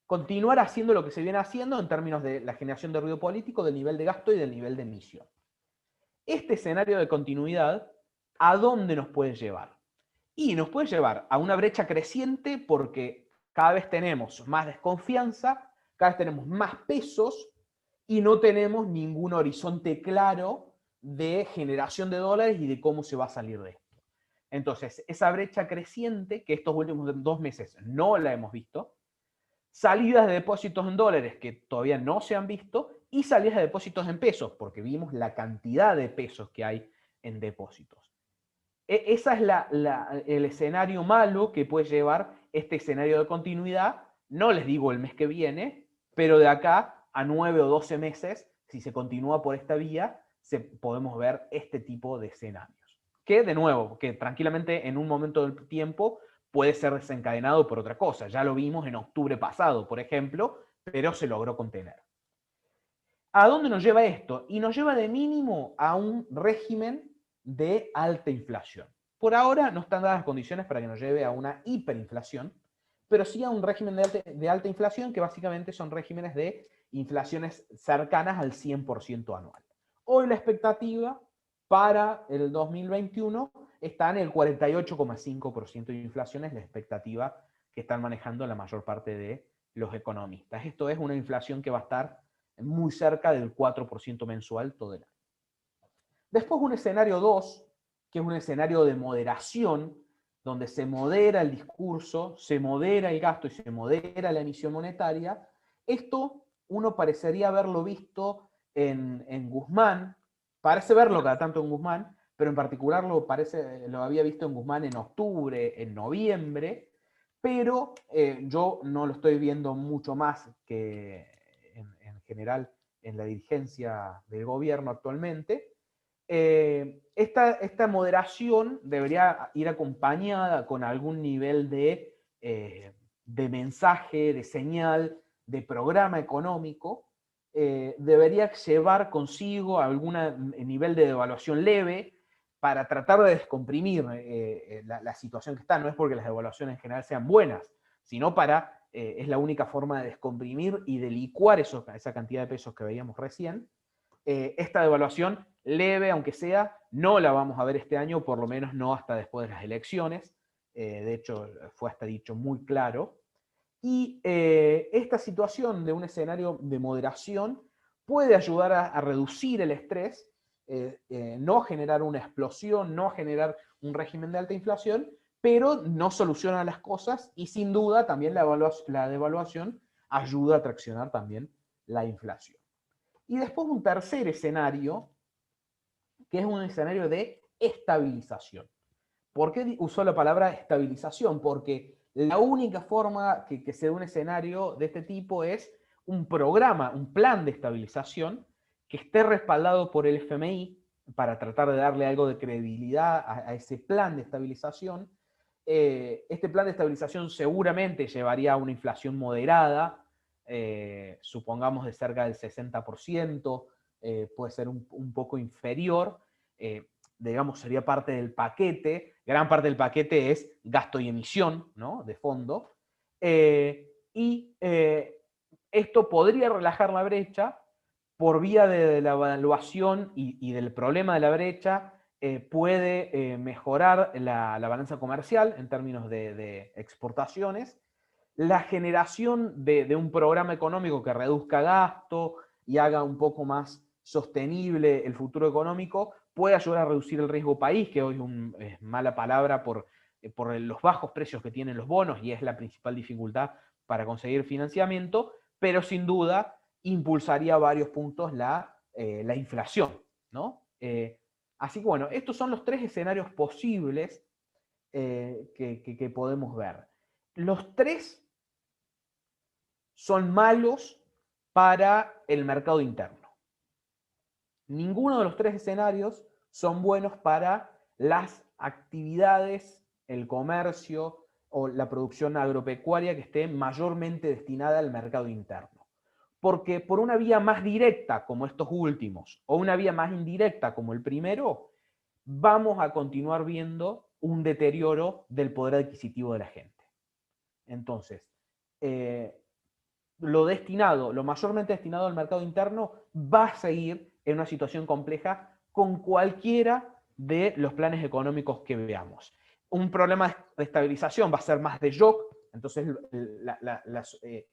continuar haciendo lo que se viene haciendo en términos de la generación de ruido político, del nivel de gasto y del nivel de emisión. Este escenario de continuidad, ¿a dónde nos puede llevar? Y nos puede llevar a una brecha creciente porque cada vez tenemos más desconfianza, cada vez tenemos más pesos y no tenemos ningún horizonte claro de generación de dólares y de cómo se va a salir de esto. Entonces, esa brecha creciente, que estos últimos 2 meses no la hemos visto, salidas de depósitos en dólares que todavía no se han visto, y salidas de depósitos en pesos, porque vimos la cantidad de pesos que hay en depósitos. Ese es el escenario malo que puede llevar este escenario de continuidad, no les digo el mes que viene, pero de acá a 9 o 12 meses, si se continúa por esta vía, podemos ver este tipo de escenarios. Que, de nuevo, que tranquilamente en un momento del tiempo puede ser desencadenado por otra cosa. Ya lo vimos en octubre pasado, por ejemplo, pero se logró contener. ¿A dónde nos lleva esto? Y nos lleva de mínimo a un régimen de alta inflación. Por ahora no están dadas las condiciones para que nos lleve a una hiperinflación, pero sí a un régimen de alta inflación, que básicamente son regímenes de inflaciones cercanas al 100% anual. Hoy la expectativa para el 2021 está en el 48,5% de inflación, es la expectativa que están manejando la mayor parte de los economistas. Esto es una inflación que va a estar muy cerca del 4% mensual todo el año. Después un escenario 2, que es un escenario de moderación, donde se modera el discurso, se modera el gasto y se modera la emisión monetaria. Esto uno parecería haberlo visto en Guzmán, parece verlo cada tanto en Guzmán, pero en particular lo había visto en Guzmán en octubre, en noviembre, pero yo no lo estoy viendo mucho más que en general en la dirigencia del gobierno actualmente. Esta moderación debería ir acompañada con algún nivel de mensaje, de señal, de programa económico. Debería llevar consigo algún nivel de devaluación leve para tratar de descomprimir la situación que está. No es porque las devaluaciones en general sean buenas, sino es la única forma de descomprimir y de licuar esa cantidad de pesos que veíamos recién. Esta devaluación leve, aunque sea, no la vamos a ver este año, por lo menos no hasta después de las elecciones. De hecho, fue hasta dicho muy claro. Y esta situación de un escenario de moderación puede ayudar a reducir el estrés, no generar una explosión, no generar un régimen de alta inflación, pero no soluciona las cosas y sin duda también la devaluación ayuda a traccionar también la inflación. Y después un tercer escenario, que es un escenario de estabilización. ¿Por qué usó la palabra estabilización? Porque la única forma que se dé un escenario de este tipo es un programa, un plan de estabilización que esté respaldado por el FMI para tratar de darle algo de credibilidad a ese plan de estabilización. Este plan de estabilización seguramente llevaría a una inflación moderada, supongamos de cerca del 60%, puede ser un poco inferior, digamos, sería parte del paquete. Gran parte del paquete es gasto y emisión, ¿no?, de fondo. Esto podría relajar la brecha por vía de la evaluación y del problema de la brecha. Puede mejorar la balanza comercial en términos de exportaciones. La generación de un programa económico que reduzca gasto y haga un poco más sostenible el futuro económico puede ayudar a reducir el riesgo país, que hoy es mala palabra por los bajos precios que tienen los bonos y es la principal dificultad para conseguir financiamiento, pero sin duda impulsaría a varios puntos la inflación, ¿no? Así que bueno, estos son los tres escenarios posibles que podemos ver. Los tres son malos para el mercado interno. Ninguno de los tres escenarios son buenos para las actividades, el comercio o la producción agropecuaria que esté mayormente destinada al mercado interno. Porque por una vía más directa, como estos últimos, o una vía más indirecta, como el primero, vamos a continuar viendo un deterioro del poder adquisitivo de la gente. Entonces, lo mayormente destinado al mercado interno va a seguir en una situación compleja con cualquiera de los planes económicos que veamos. Un problema de estabilización va a ser más de shock, entonces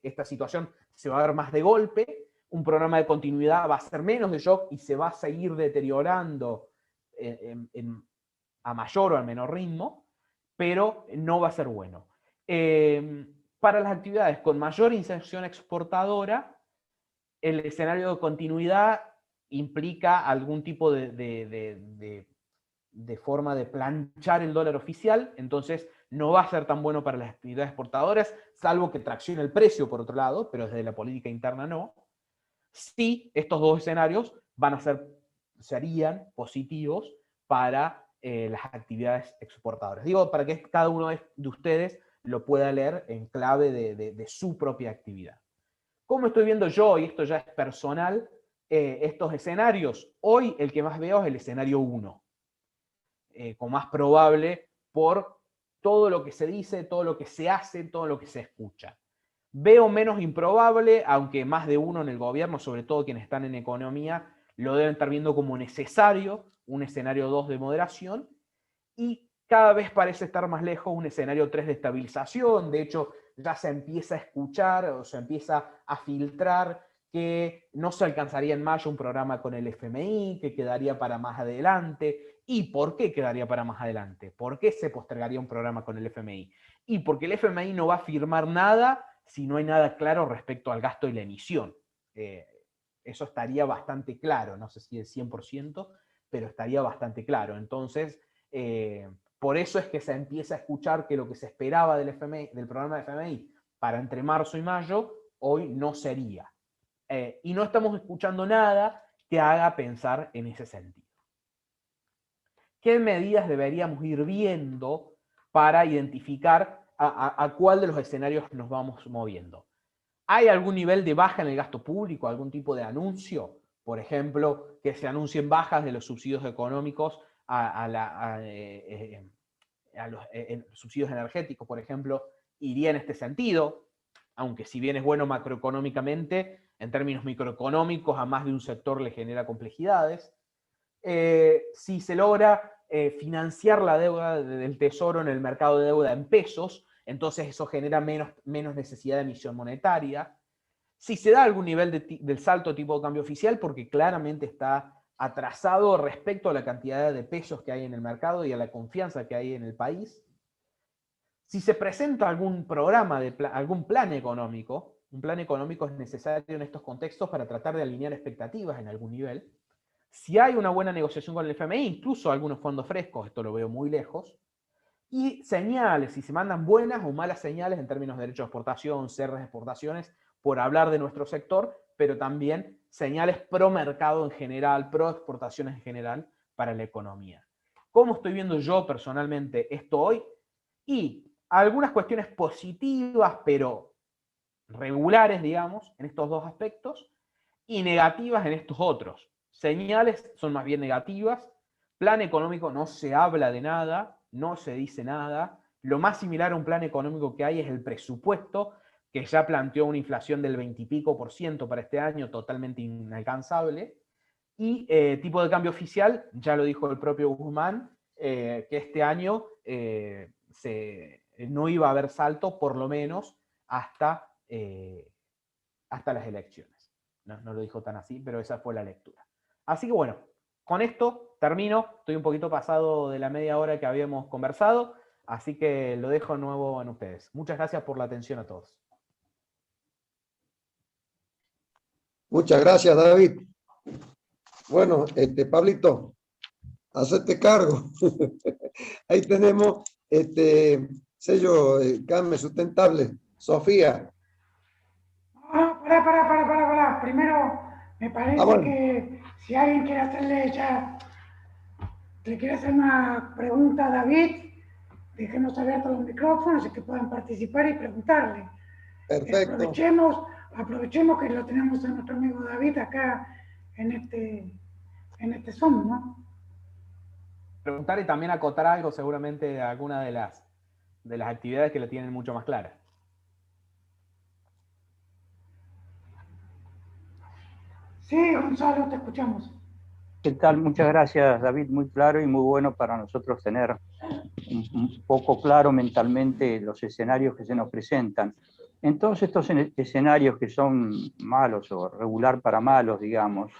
esta situación se va a ver más de golpe. Un programa de continuidad va a ser menos de shock y se va a seguir deteriorando a mayor o al menor ritmo, pero no va a ser bueno. Para las actividades con mayor inserción exportadora, el escenario de continuidad implica algún tipo de forma de planchar el dólar oficial, entonces no va a ser tan bueno para las actividades exportadoras, salvo que traccione el precio por otro lado, pero desde la política interna no. Sí, estos dos escenarios serían positivos para las actividades exportadoras. Digo, para que cada uno de ustedes lo pueda leer en clave de su propia actividad. ¿Cómo estoy viendo yo, y esto ya es personal, estos escenarios? Hoy el que más veo es el escenario 1, como más probable por todo lo que se dice, todo lo que se hace, todo lo que se escucha. Veo menos improbable, aunque más de uno en el gobierno, sobre todo quienes están en economía, lo deben estar viendo como necesario, un escenario 2 de moderación, y cada vez parece estar más lejos un escenario 3 de estabilización. De hecho, ya se empieza a escuchar o se empieza a filtrar que no se alcanzaría en mayo un programa con el FMI, que quedaría para más adelante. ¿Y por qué quedaría para más adelante? ¿Por qué se postergaría un programa con el FMI? Y porque el FMI no va a firmar nada si no hay nada claro respecto al gasto y la emisión. eso estaría bastante claro, no sé si el 100%, pero estaría bastante claro. Entonces, por eso es que se empieza a escuchar que lo que se esperaba del FMI, del programa de FMI para entre marzo y mayo, hoy no sería. Y no estamos escuchando nada que haga pensar en ese sentido. ¿Qué medidas deberíamos ir viendo para identificar a cuál de los escenarios nos vamos moviendo? ¿Hay algún nivel de baja en el gasto público, algún tipo de anuncio? Por ejemplo, que se anuncien bajas de los subsidios económicos a los subsidios energéticos, por ejemplo, iría en este sentido, aunque si bien es bueno macroeconómicamente, en términos microeconómicos a más de un sector le genera complejidades. Si se logra financiar la deuda del Tesoro en el mercado de deuda en pesos, entonces eso genera menos necesidad de emisión monetaria. Si se da algún nivel del salto tipo de cambio oficial, porque claramente está atrasado respecto a la cantidad de pesos que hay en el mercado y a la confianza que hay en el país. Si se presenta algún programa, algún plan económico, un plan económico es necesario en estos contextos para tratar de alinear expectativas en algún nivel. Si hay una buena negociación con el FMI, incluso algunos fondos frescos, esto lo veo muy lejos, y señales, si se mandan buenas o malas señales en términos de derecho de exportación, cierres de exportaciones, por hablar de nuestro sector, pero también señales pro mercado en general, pro exportaciones en general para la economía. ¿Cómo estoy viendo yo personalmente esto hoy? Y algunas cuestiones positivas, pero regulares, digamos, en estos dos aspectos, y negativas en estos otros. Señales son más bien negativas. Plan económico no se habla de nada, no se dice nada. Lo más similar a un plan económico que hay es el presupuesto, que ya planteó una inflación del 20 y pico % para este año, totalmente inalcanzable. Y tipo de cambio oficial, ya lo dijo el propio Guzmán, que este año no iba a haber salto, por lo menos hasta las elecciones. No lo dijo tan así, pero esa fue la lectura. Así que bueno, con esto termino. Estoy un poquito pasado de la media hora que habíamos conversado, así que lo dejo de nuevo en ustedes. Muchas gracias por la atención a todos. Muchas gracias, David. Bueno, Pablito, hacete cargo. Ahí tenemos sello CAME sustentable. Sofía. Para. Primero, me parece Bueno. que si alguien quiere le quiere hacer una pregunta a David, dejemos abiertos los micrófonos y que puedan participar y preguntarle. Perfecto. Aprovechemos que lo tenemos a nuestro amigo David acá en este Zoom, ¿no? Preguntar y también acotar algo, seguramente alguna de las actividades que la tienen mucho más clara. Sí, Gonzalo, te escuchamos. ¿Qué tal? Muchas gracias, David. Muy claro y muy bueno para nosotros tener un poco claro mentalmente los escenarios que se nos presentan. Entonces, estos escenarios que son malos o regular para malos, digamos,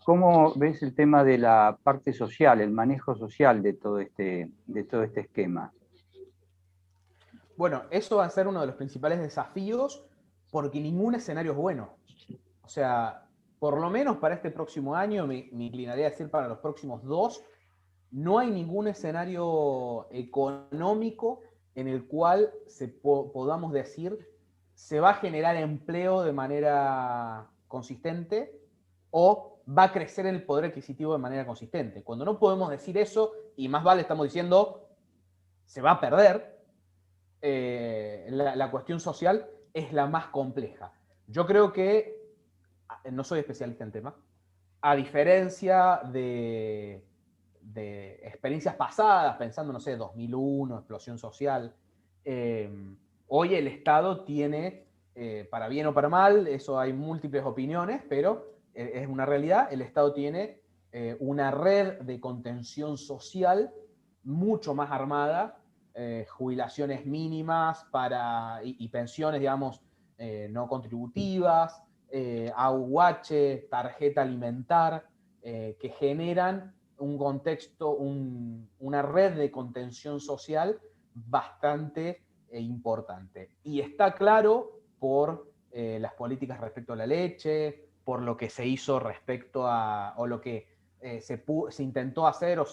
¿cómo ves el tema de la parte social, el manejo social de todo este esquema? Bueno, eso va a ser uno de los principales desafíos porque ningún escenario es bueno. O sea, por lo menos para este próximo año, me inclinaría a decir para los próximos 2, no hay ningún escenario económico en el cual podamos decir se va a generar empleo de manera consistente o va a crecer el poder adquisitivo de manera consistente. Cuando no podemos decir eso, y más vale estamos diciendo se va a perder, la cuestión social es la más compleja. Yo creo que, no soy especialista en tema, a diferencia de experiencias pasadas, pensando, no sé, 2001, explosión social, hoy el Estado tiene, para bien o para mal, eso hay múltiples opiniones, pero es una realidad, el Estado tiene una red de contención social mucho más armada, jubilaciones mínimas y pensiones, digamos, no contributivas, AUH, tarjeta alimentar, que generan un contexto, una red de contención social bastante importante. Y está claro por las políticas respecto a la leche, por lo que se hizo respecto a, o lo que se intentó hacer o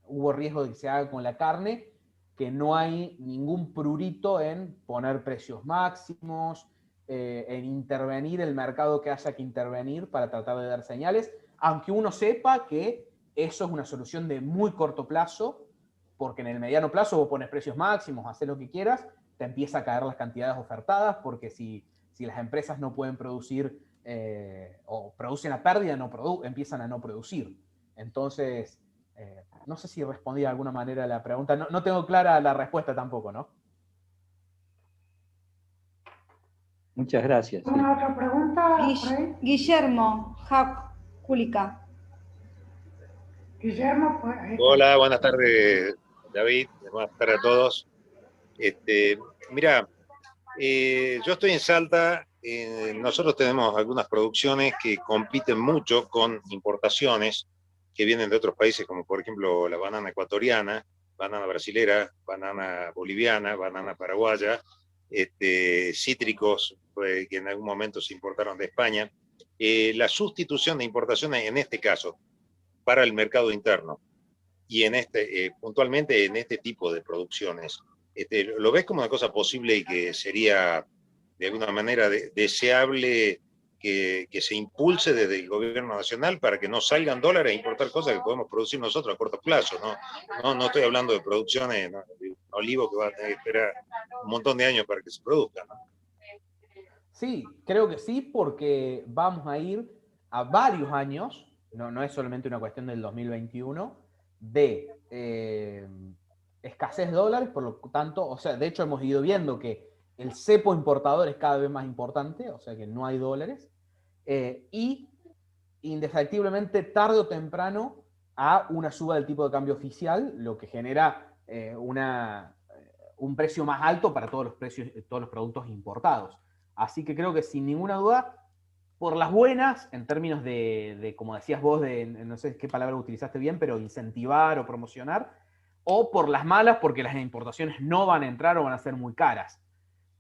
hubo riesgo de que se haga con la carne, que no hay ningún prurito en poner precios máximos, en intervenir el mercado que haya que intervenir para tratar de dar señales, aunque uno sepa que eso es una solución de muy corto plazo, porque en el mediano plazo vos pones precios máximos, haces lo que quieras, te empieza a caer las cantidades ofertadas, porque si las empresas no pueden producir o producen a pérdida, empiezan a no producir. Entonces, no sé si respondí de alguna manera a la pregunta. No tengo clara la respuesta tampoco, ¿no? Muchas gracias. Sí. ¿Una otra pregunta? por ahí? Guillermo Júlica. Guillermo, pues, ahí está. Hola, buenas tardes, David. Buenas tardes a todos. Mira, yo estoy en Salta. Nosotros tenemos algunas producciones que compiten mucho con importaciones que vienen de otros países, como por ejemplo la banana ecuatoriana, banana brasilera, banana boliviana, banana paraguaya, cítricos que en algún momento se importaron de España. La sustitución de importaciones en este caso para el mercado interno y puntualmente en este tipo de producciones, ¿lo ves como una cosa posible y que sería de alguna manera deseable que se impulse desde el gobierno nacional para que no salgan dólares a importar cosas que podemos producir nosotros a corto plazo? No estoy hablando de producciones, ¿no? De un olivo que va a tener que esperar un montón de años para que se produzca, ¿no? Sí, creo que sí, porque vamos a ir a varios años, no es solamente una cuestión del 2021, de escasez de dólares, por lo tanto, o sea, de hecho hemos ido viendo que el cepo importador es cada vez más importante, o sea que no hay dólares, y indefectiblemente tarde o temprano a una suba del tipo de cambio oficial, lo que genera un precio más alto para todos los productos importados. Así que creo que sin ninguna duda, por las buenas, en términos de como decías vos, no sé qué palabra utilizaste bien, pero incentivar o promocionar, o por las malas, porque las importaciones no van a entrar o van a ser muy caras.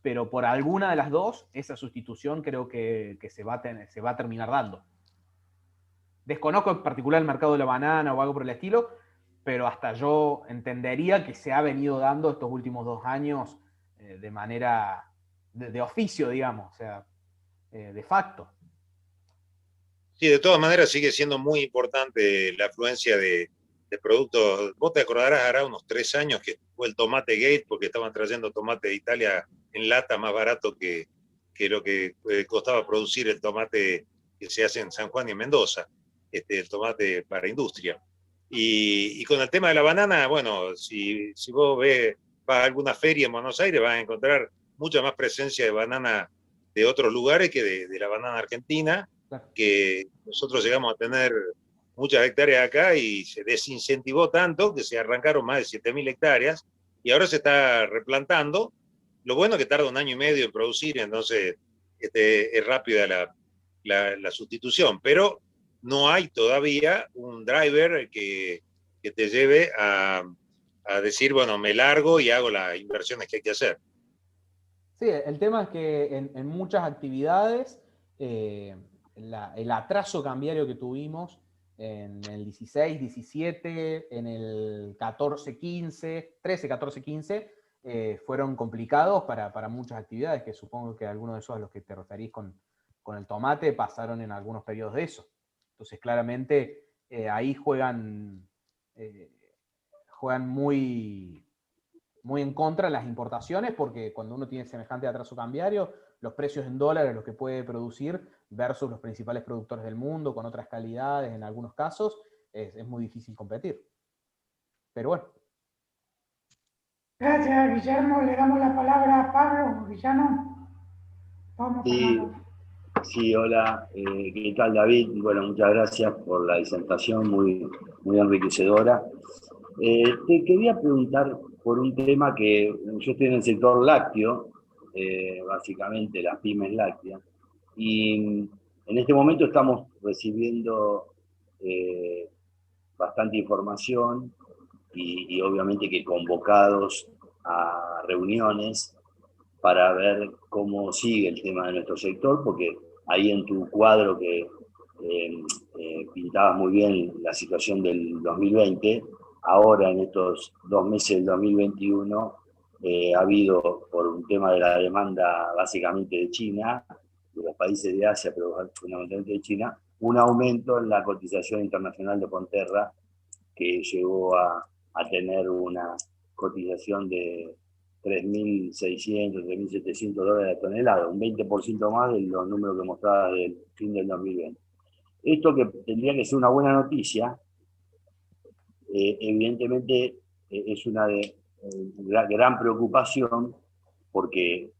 Pero por alguna de las dos, esa sustitución creo que se va a terminar dando. Desconozco en particular el mercado de la banana o algo por el estilo, pero hasta yo entendería que se ha venido dando estos últimos 2 años de manera de oficio, digamos, o sea, de facto. Sí, de todas maneras sigue siendo muy importante la afluencia de productos. Vos te acordarás, hará unos 3 años que fue el tomate gate, porque estaban trayendo tomate de Italia en lata más barato que lo que costaba producir el tomate que se hace en San Juan y en Mendoza, el tomate para industria. Y con el tema de la banana, bueno, si vos vas a alguna feria en Buenos Aires, vas a encontrar mucha más presencia de banana de otros lugares que de la banana argentina, que nosotros llegamos a tener muchas hectáreas acá y se desincentivó tanto que se arrancaron más de 7.000 hectáreas y ahora se está replantando. Lo bueno es que tarda 1 año y medio en producir, entonces es rápida la sustitución, pero no hay todavía un driver que te lleve a decir, bueno, me largo y hago las inversiones que hay que hacer. Sí, el tema es que en muchas actividades el atraso cambiario que tuvimos en el 16, 17, en el 14, 15, 13, 14, 15, fueron complicados para muchas actividades, que supongo que algunos de esos a los que te referís con el tomate pasaron en algunos periodos de eso. Entonces, claramente, ahí juegan muy en contra las importaciones, porque cuando uno tiene semejante atraso cambiario, los precios en dólares, los que puede producir, versus los principales productores del mundo, con otras calidades en algunos casos, es muy difícil competir. Pero bueno. Gracias, Guillermo. Le damos la palabra a Pablo Villano. Vamos Sí, hola. ¿Qué tal, David? Bueno, muchas gracias por la disertación, muy enriquecedora. Te quería preguntar por un tema que yo estoy en el sector lácteo, básicamente las pymes lácteas, y en este momento estamos recibiendo bastante información y obviamente que convocados a reuniones para ver cómo sigue el tema de nuestro sector, porque ahí en tu cuadro que pintabas muy bien la situación del 2020, ahora en estos 2 meses del 2021 ha habido, por un tema de la demanda básicamente de China, de los países de Asia, pero fundamentalmente de China, un aumento en la cotización internacional de Ponterra que llegó a tener una cotización de $3.600, $3.700 la tonelada, un 20% más de los números que mostraba del fin del 2020. Esto que tendría que ser una buena noticia, evidentemente es una gran preocupación porque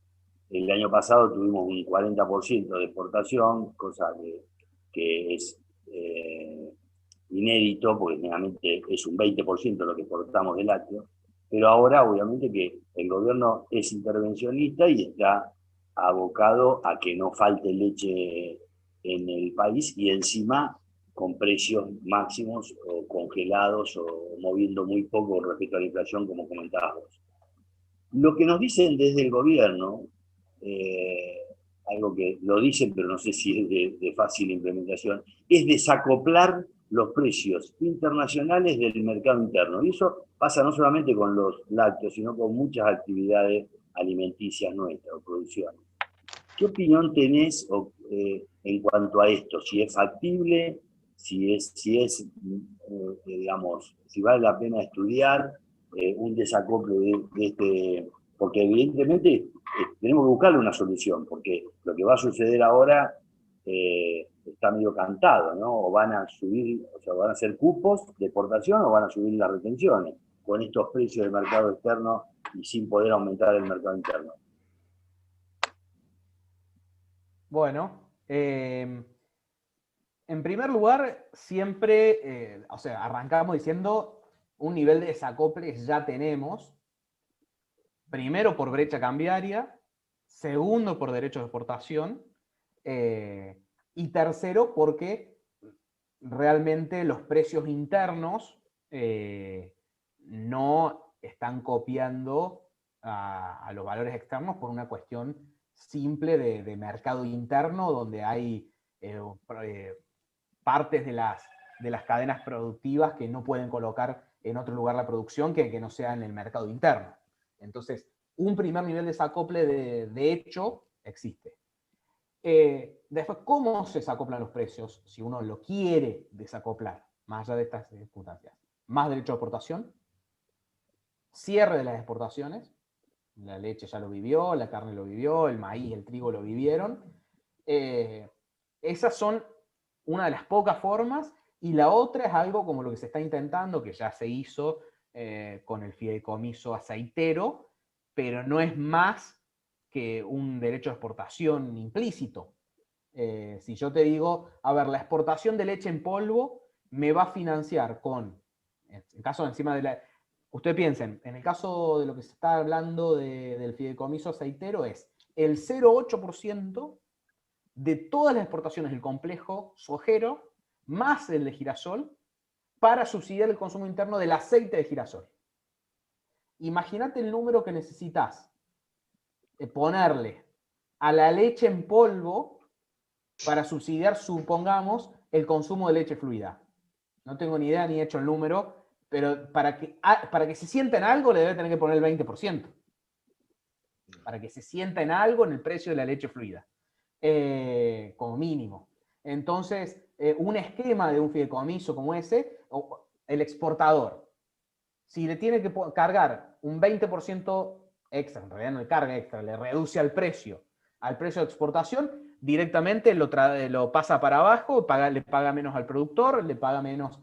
el año pasado tuvimos un 40% de exportación, cosa que es inédito, porque generalmente es un 20% lo que exportamos de lácteo, pero ahora obviamente que el gobierno es intervencionista y está abocado a que no falte leche en el país y encima con precios máximos o congelados o moviendo muy poco respecto a la inflación, como comentábamos. Lo que nos dicen desde el gobierno, algo que lo dicen pero no sé si es de fácil implementación, es desacoplar los precios internacionales del mercado interno. Y eso pasa no solamente con los lácteos, sino con muchas actividades alimenticias nuestras o producciones. ¿Qué opinión tenés en cuanto a esto? Si es factible, digamos, si vale la pena estudiar un desacople de este, porque evidentemente tenemos que buscarle una solución, porque lo que va a suceder ahora está medio cantado, ¿no? O van a subir, o sea, van a hacer cupos de exportación o van a subir las retenciones con estos precios del mercado externo y sin poder aumentar el mercado interno. Bueno, en primer lugar, siempre, o sea, arrancamos diciendo un nivel de desacople ya tenemos, primero por brecha cambiaria, segundo por derechos de exportación, y tercero porque realmente los precios internos no están copiando a los valores externos por una cuestión simple de mercado interno, donde hay partes de las cadenas productivas que no pueden colocar en otro lugar la producción que no sea en el mercado interno. Entonces, un primer nivel de desacople de hecho existe. Después, ¿cómo se desacoplan los precios? Si uno lo quiere desacoplar, más allá de estas circunstancias. Más derecho de exportación, cierre de las exportaciones, la leche ya lo vivió, la carne lo vivió, el maíz, el trigo lo vivieron. Esas son una de las pocas formas, y la otra es algo como lo que se está intentando, que ya se hizo con el fideicomiso aceitero, pero no es más que un derecho de exportación implícito. Si yo te digo, a ver, la exportación de leche en polvo me va a financiar con, en caso encima de la... Ustedes piensen, en el caso de lo que se está hablando del fideicomiso aceitero es el 0,8% de todas las exportaciones del complejo sojero, más el de girasol, para subsidiar el consumo interno del aceite de girasol. Imagínate el número que necesitas ponerle a la leche en polvo para subsidiar, supongamos, el consumo de leche fluida. No tengo ni idea ni he hecho el número, pero para que se sienta en algo le debe tener que poner el 20%. Para que se sienta en algo en el precio de la leche fluida. Como mínimo. Entonces, un esquema de un fideicomiso como ese, el exportador, si le tiene que cargar un 20% extra, en realidad no le carga extra, le reduce al precio de exportación, directamente lo pasa para abajo, le paga menos al productor, le paga menos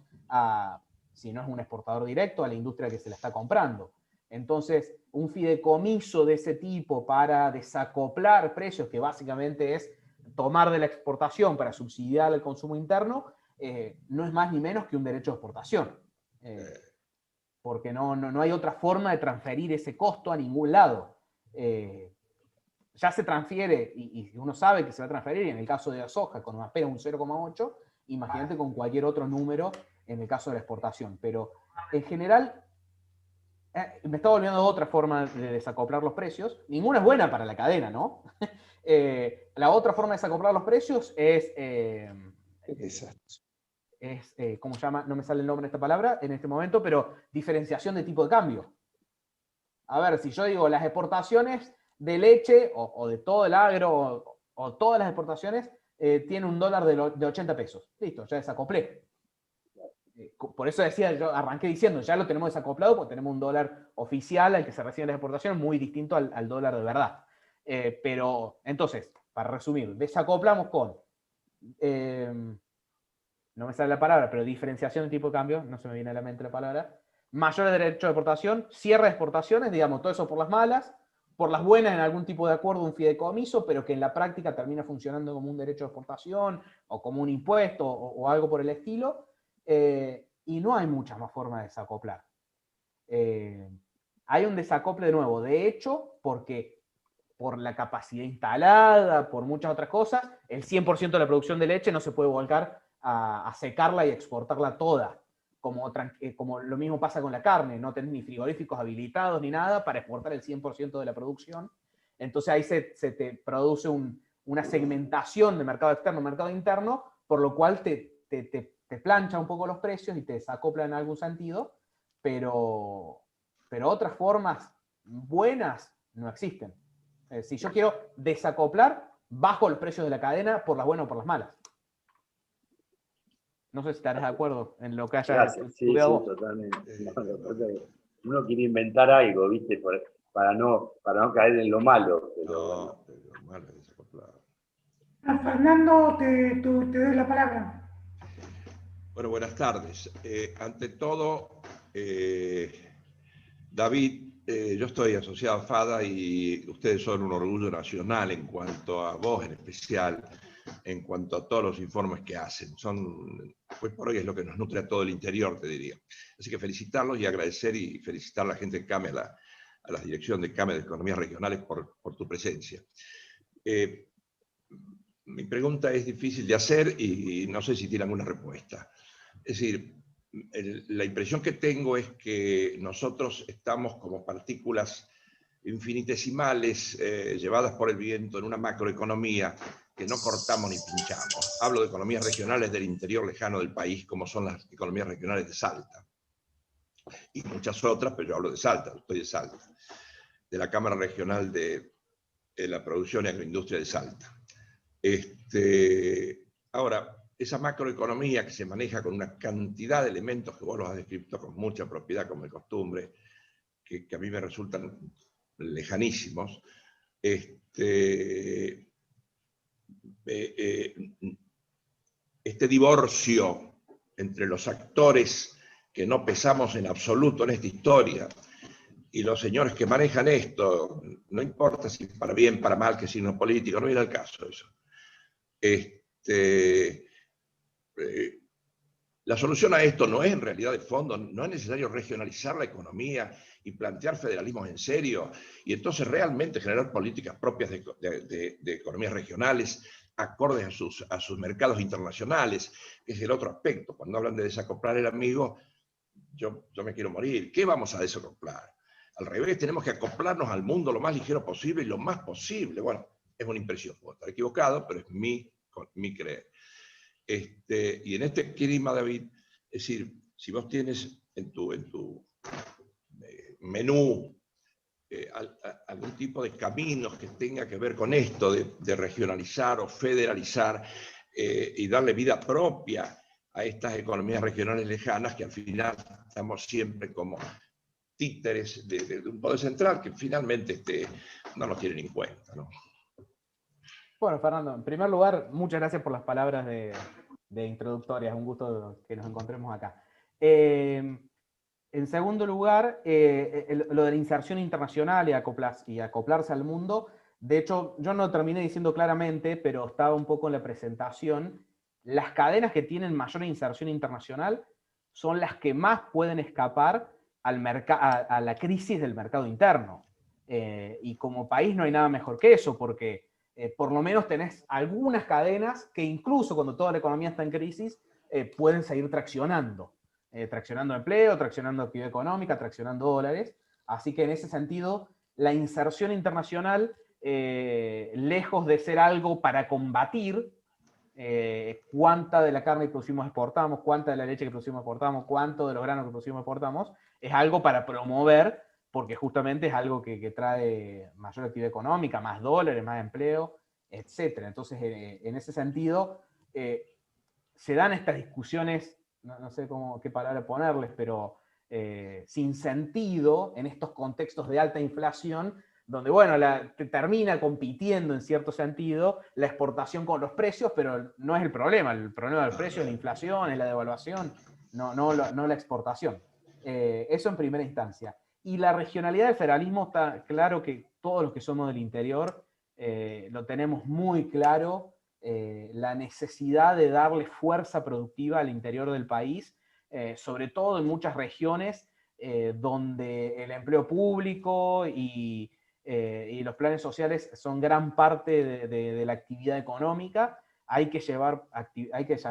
si no es un exportador directo, a la industria que se la está comprando. Entonces, un fideicomiso de ese tipo para desacoplar precios, que básicamente es tomar de la exportación para subsidiar el consumo interno, no es más ni menos que un derecho de exportación. Porque no hay otra forma de transferir ese costo a ningún lado. Ya se transfiere, y uno sabe que se va a transferir, en el caso de la soja, con apenas un 0,8, imagínate con cualquier otro número en el caso de la exportación. Pero en general, me estaba olvidando de otra forma de desacoplar los precios. Ninguna es buena para la cadena, ¿no? La otra forma de desacoplar los precios es ¿cómo se llama? No me sale el nombre de esta palabra en este momento, pero diferenciación de tipo de cambio. A ver, si yo digo las exportaciones de leche o de todo el agro o todas las exportaciones tienen un dólar de 80 pesos. Listo, ya desacoplé. Por eso decía, yo arranqué diciendo, ya lo tenemos desacoplado porque tenemos un dólar oficial al que se reciben las exportaciones muy distinto al dólar de verdad. Pero, entonces, para resumir, desacoplamos con, no me sale la palabra, pero diferenciación de tipo de cambio, no se me viene a la mente la palabra, mayores derechos de exportación, cierre de exportaciones, digamos, todo eso por las malas, por las buenas en algún tipo de acuerdo, un fideicomiso, pero que en la práctica termina funcionando como un derecho de exportación o como un impuesto o algo por el estilo. Y no hay muchas más formas de desacoplar. Hay un desacople de nuevo, de hecho, porque por la capacidad instalada, por muchas otras cosas, el 100% de la producción de leche no se puede volcar a secarla y exportarla toda, como lo mismo pasa con la carne, no tenés ni frigoríficos habilitados ni nada para exportar el 100% de la producción. Entonces ahí se te produce una segmentación de mercado externo, mercado interno, por lo cual te plancha un poco los precios y te desacopla en algún sentido, pero otras formas buenas no existen. Si yo quiero desacoplar, bajo el precio de la cadena por las buenas o por las malas. No sé si estarás de acuerdo en lo que hayas estudiado vos. Totalmente. Uno quiere inventar algo, ¿viste? Para no caer en lo malo. Pero lo malo es desacoplar. Fernando, te doy la palabra. Bueno, buenas tardes. Ante todo, David, yo estoy asociado a FADA y ustedes son un orgullo nacional en cuanto a vos en especial, en cuanto a todos los informes que hacen. Pues por hoy es lo que nos nutre a todo el interior, te diría. Así que felicitarlos y agradecer y felicitar a la gente de CAME, a la dirección de CAME de Economías Regionales por tu presencia. Mi pregunta es difícil de hacer y no sé si tiene alguna respuesta. Es decir, la impresión que tengo es que nosotros estamos como partículas infinitesimales llevadas por el viento en una macroeconomía que no cortamos ni pinchamos. Hablo de economías regionales del interior lejano del país, como son las economías regionales de Salta. Y muchas otras, pero yo hablo de Salta, estoy de Salta, de la Cámara Regional de la Producción y Agroindustria de Salta. Ahora, esa macroeconomía que se maneja con una cantidad de elementos que vos los has descrito con mucha propiedad, como de costumbre, que a mí me resultan lejanísimos, este divorcio entre los actores que no pesamos en absoluto en esta historia y los señores que manejan esto, no importa si para bien, para mal, que signo político, no viene al caso eso. La solución a esto no es en realidad de fondo, no es necesario regionalizar la economía y plantear federalismos en serio, y entonces realmente generar políticas propias de economías regionales, acordes a sus mercados internacionales, que es el otro aspecto. Cuando hablan de desacoplar el amigo, yo me quiero morir. ¿Qué vamos a desacoplar? Al revés, tenemos que acoplarnos al mundo lo más ligero posible y lo más posible. Bueno, es una impresión, puedo estar equivocado, pero es mi creer. Y en este clima, David, es decir, si vos tienes en tu menú algún tipo de caminos que tenga que ver con esto de regionalizar o federalizar y darle vida propia a estas economías regionales lejanas, que al final estamos siempre como títeres de un poder central que finalmente no nos tienen en cuenta, ¿no? Bueno, Fernando, en primer lugar, muchas gracias por las palabras de introductorias. Un gusto que nos encontremos acá. En segundo lugar, lo de la inserción internacional y acoplarse al mundo. De hecho, yo no terminé diciendo claramente, pero estaba un poco en la presentación. Las cadenas que tienen mayor inserción internacional son las que más pueden escapar a la crisis del mercado interno. Y como país no hay nada mejor que eso, porque por lo menos tenés algunas cadenas que incluso cuando toda la economía está en crisis, pueden seguir traccionando empleo, traccionando actividad económica, traccionando dólares. Así que en ese sentido, la inserción internacional, lejos de ser algo para combatir, cuánta de la carne que producimos exportamos, cuánta de la leche que producimos exportamos, cuánto de los granos que producimos exportamos, es algo para promover, porque justamente es algo que trae mayor actividad económica, más dólares, más empleo, etc. Entonces, en ese sentido, se dan estas discusiones, no sé qué palabra ponerles, pero sin sentido en estos contextos de alta inflación, donde, bueno, termina compitiendo en cierto sentido la exportación con los precios, pero no es el problema del precio es la inflación, es la devaluación, no la exportación. Eso en primera instancia. Y la regionalidad del federalismo, está claro que todos los que somos del interior lo tenemos muy claro, la necesidad de darle fuerza productiva al interior del país, sobre todo en muchas regiones donde el empleo público y los planes sociales son gran parte de la actividad económica. Hay que llevar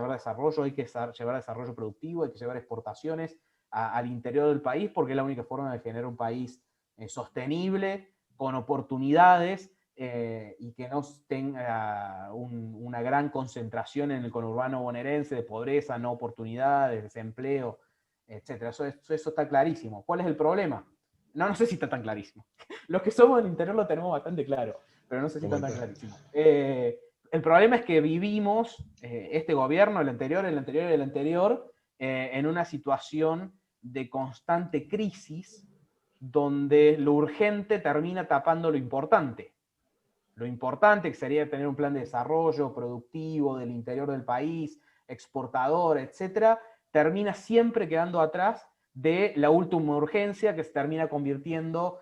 desarrollo, hay que llevar desarrollo productivo, hay que llevar exportaciones al interior del país, porque es la única forma de generar un país sostenible, con oportunidades, y que no tenga una gran concentración en el conurbano bonaerense de pobreza, no oportunidades, desempleo, etc. Eso está clarísimo. ¿Cuál es el problema? No sé si está tan clarísimo. Los que somos del interior lo tenemos bastante claro, pero no sé si está tan clarísimo. El problema es que vivimos, este gobierno, el anterior y el anterior, en una situación de constante crisis, donde lo urgente termina tapando lo importante. Lo importante que sería tener un plan de desarrollo productivo del interior del país, exportador, etcétera, termina siempre quedando atrás de la última urgencia, que se termina convirtiendo,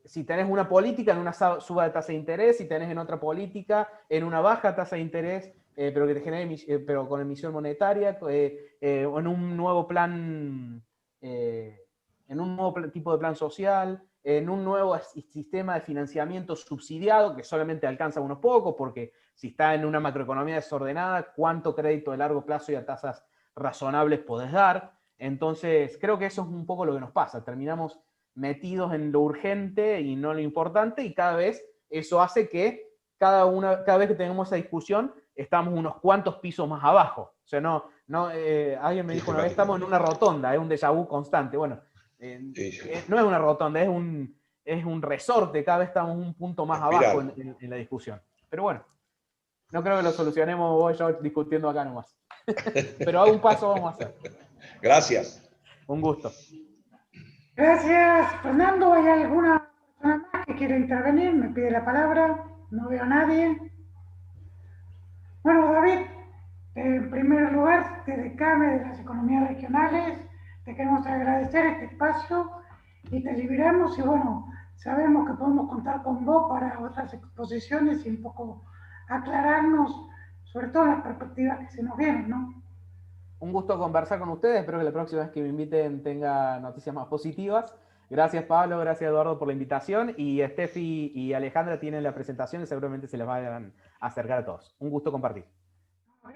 si tenés una política, en una suba de tasa de interés, si tenés en otra política, en una baja tasa de interés, pero que te genere, pero con emisión monetaria, o en un nuevo plan, en un nuevo tipo de plan social, en un nuevo sistema de financiamiento subsidiado que solamente alcanza a unos pocos, porque si está en una macroeconomía desordenada, ¿cuánto crédito de largo plazo y a tasas razonables podés dar? Entonces, creo que eso es un poco lo que nos pasa. Terminamos metidos en lo urgente y no lo importante, y cada vez eso hace que cada vez que tenemos esa discusión, estamos unos cuantos pisos más abajo. O sea, alguien me dijo una vez, estamos en una rotonda, es un déjà vu constante. Bueno, no es una rotonda, es un resorte, cada vez estamos un punto más abajo en la discusión. Pero bueno, no creo que lo solucionemos vos y yo discutiendo acá nomás. Pero a un paso vamos a hacer. Gracias. Un gusto. Gracias, Fernando. ¿Hay alguna persona más que quiere intervenir? Me pide la palabra. No veo a nadie. Bueno, David, en primer lugar, desde CAME, de las economías regionales, te queremos agradecer este espacio y te liberamos. Y bueno, sabemos que podemos contar con vos para otras exposiciones y un poco aclararnos sobre todo las perspectivas que se nos vienen, ¿no? Un gusto conversar con ustedes. Espero que la próxima vez que me inviten tenga noticias más positivas. Gracias, Pablo. Gracias, Eduardo, por la invitación. Y Steffi y Alejandra tienen la presentación y seguramente se las van a acercar a todos. Un gusto compartir.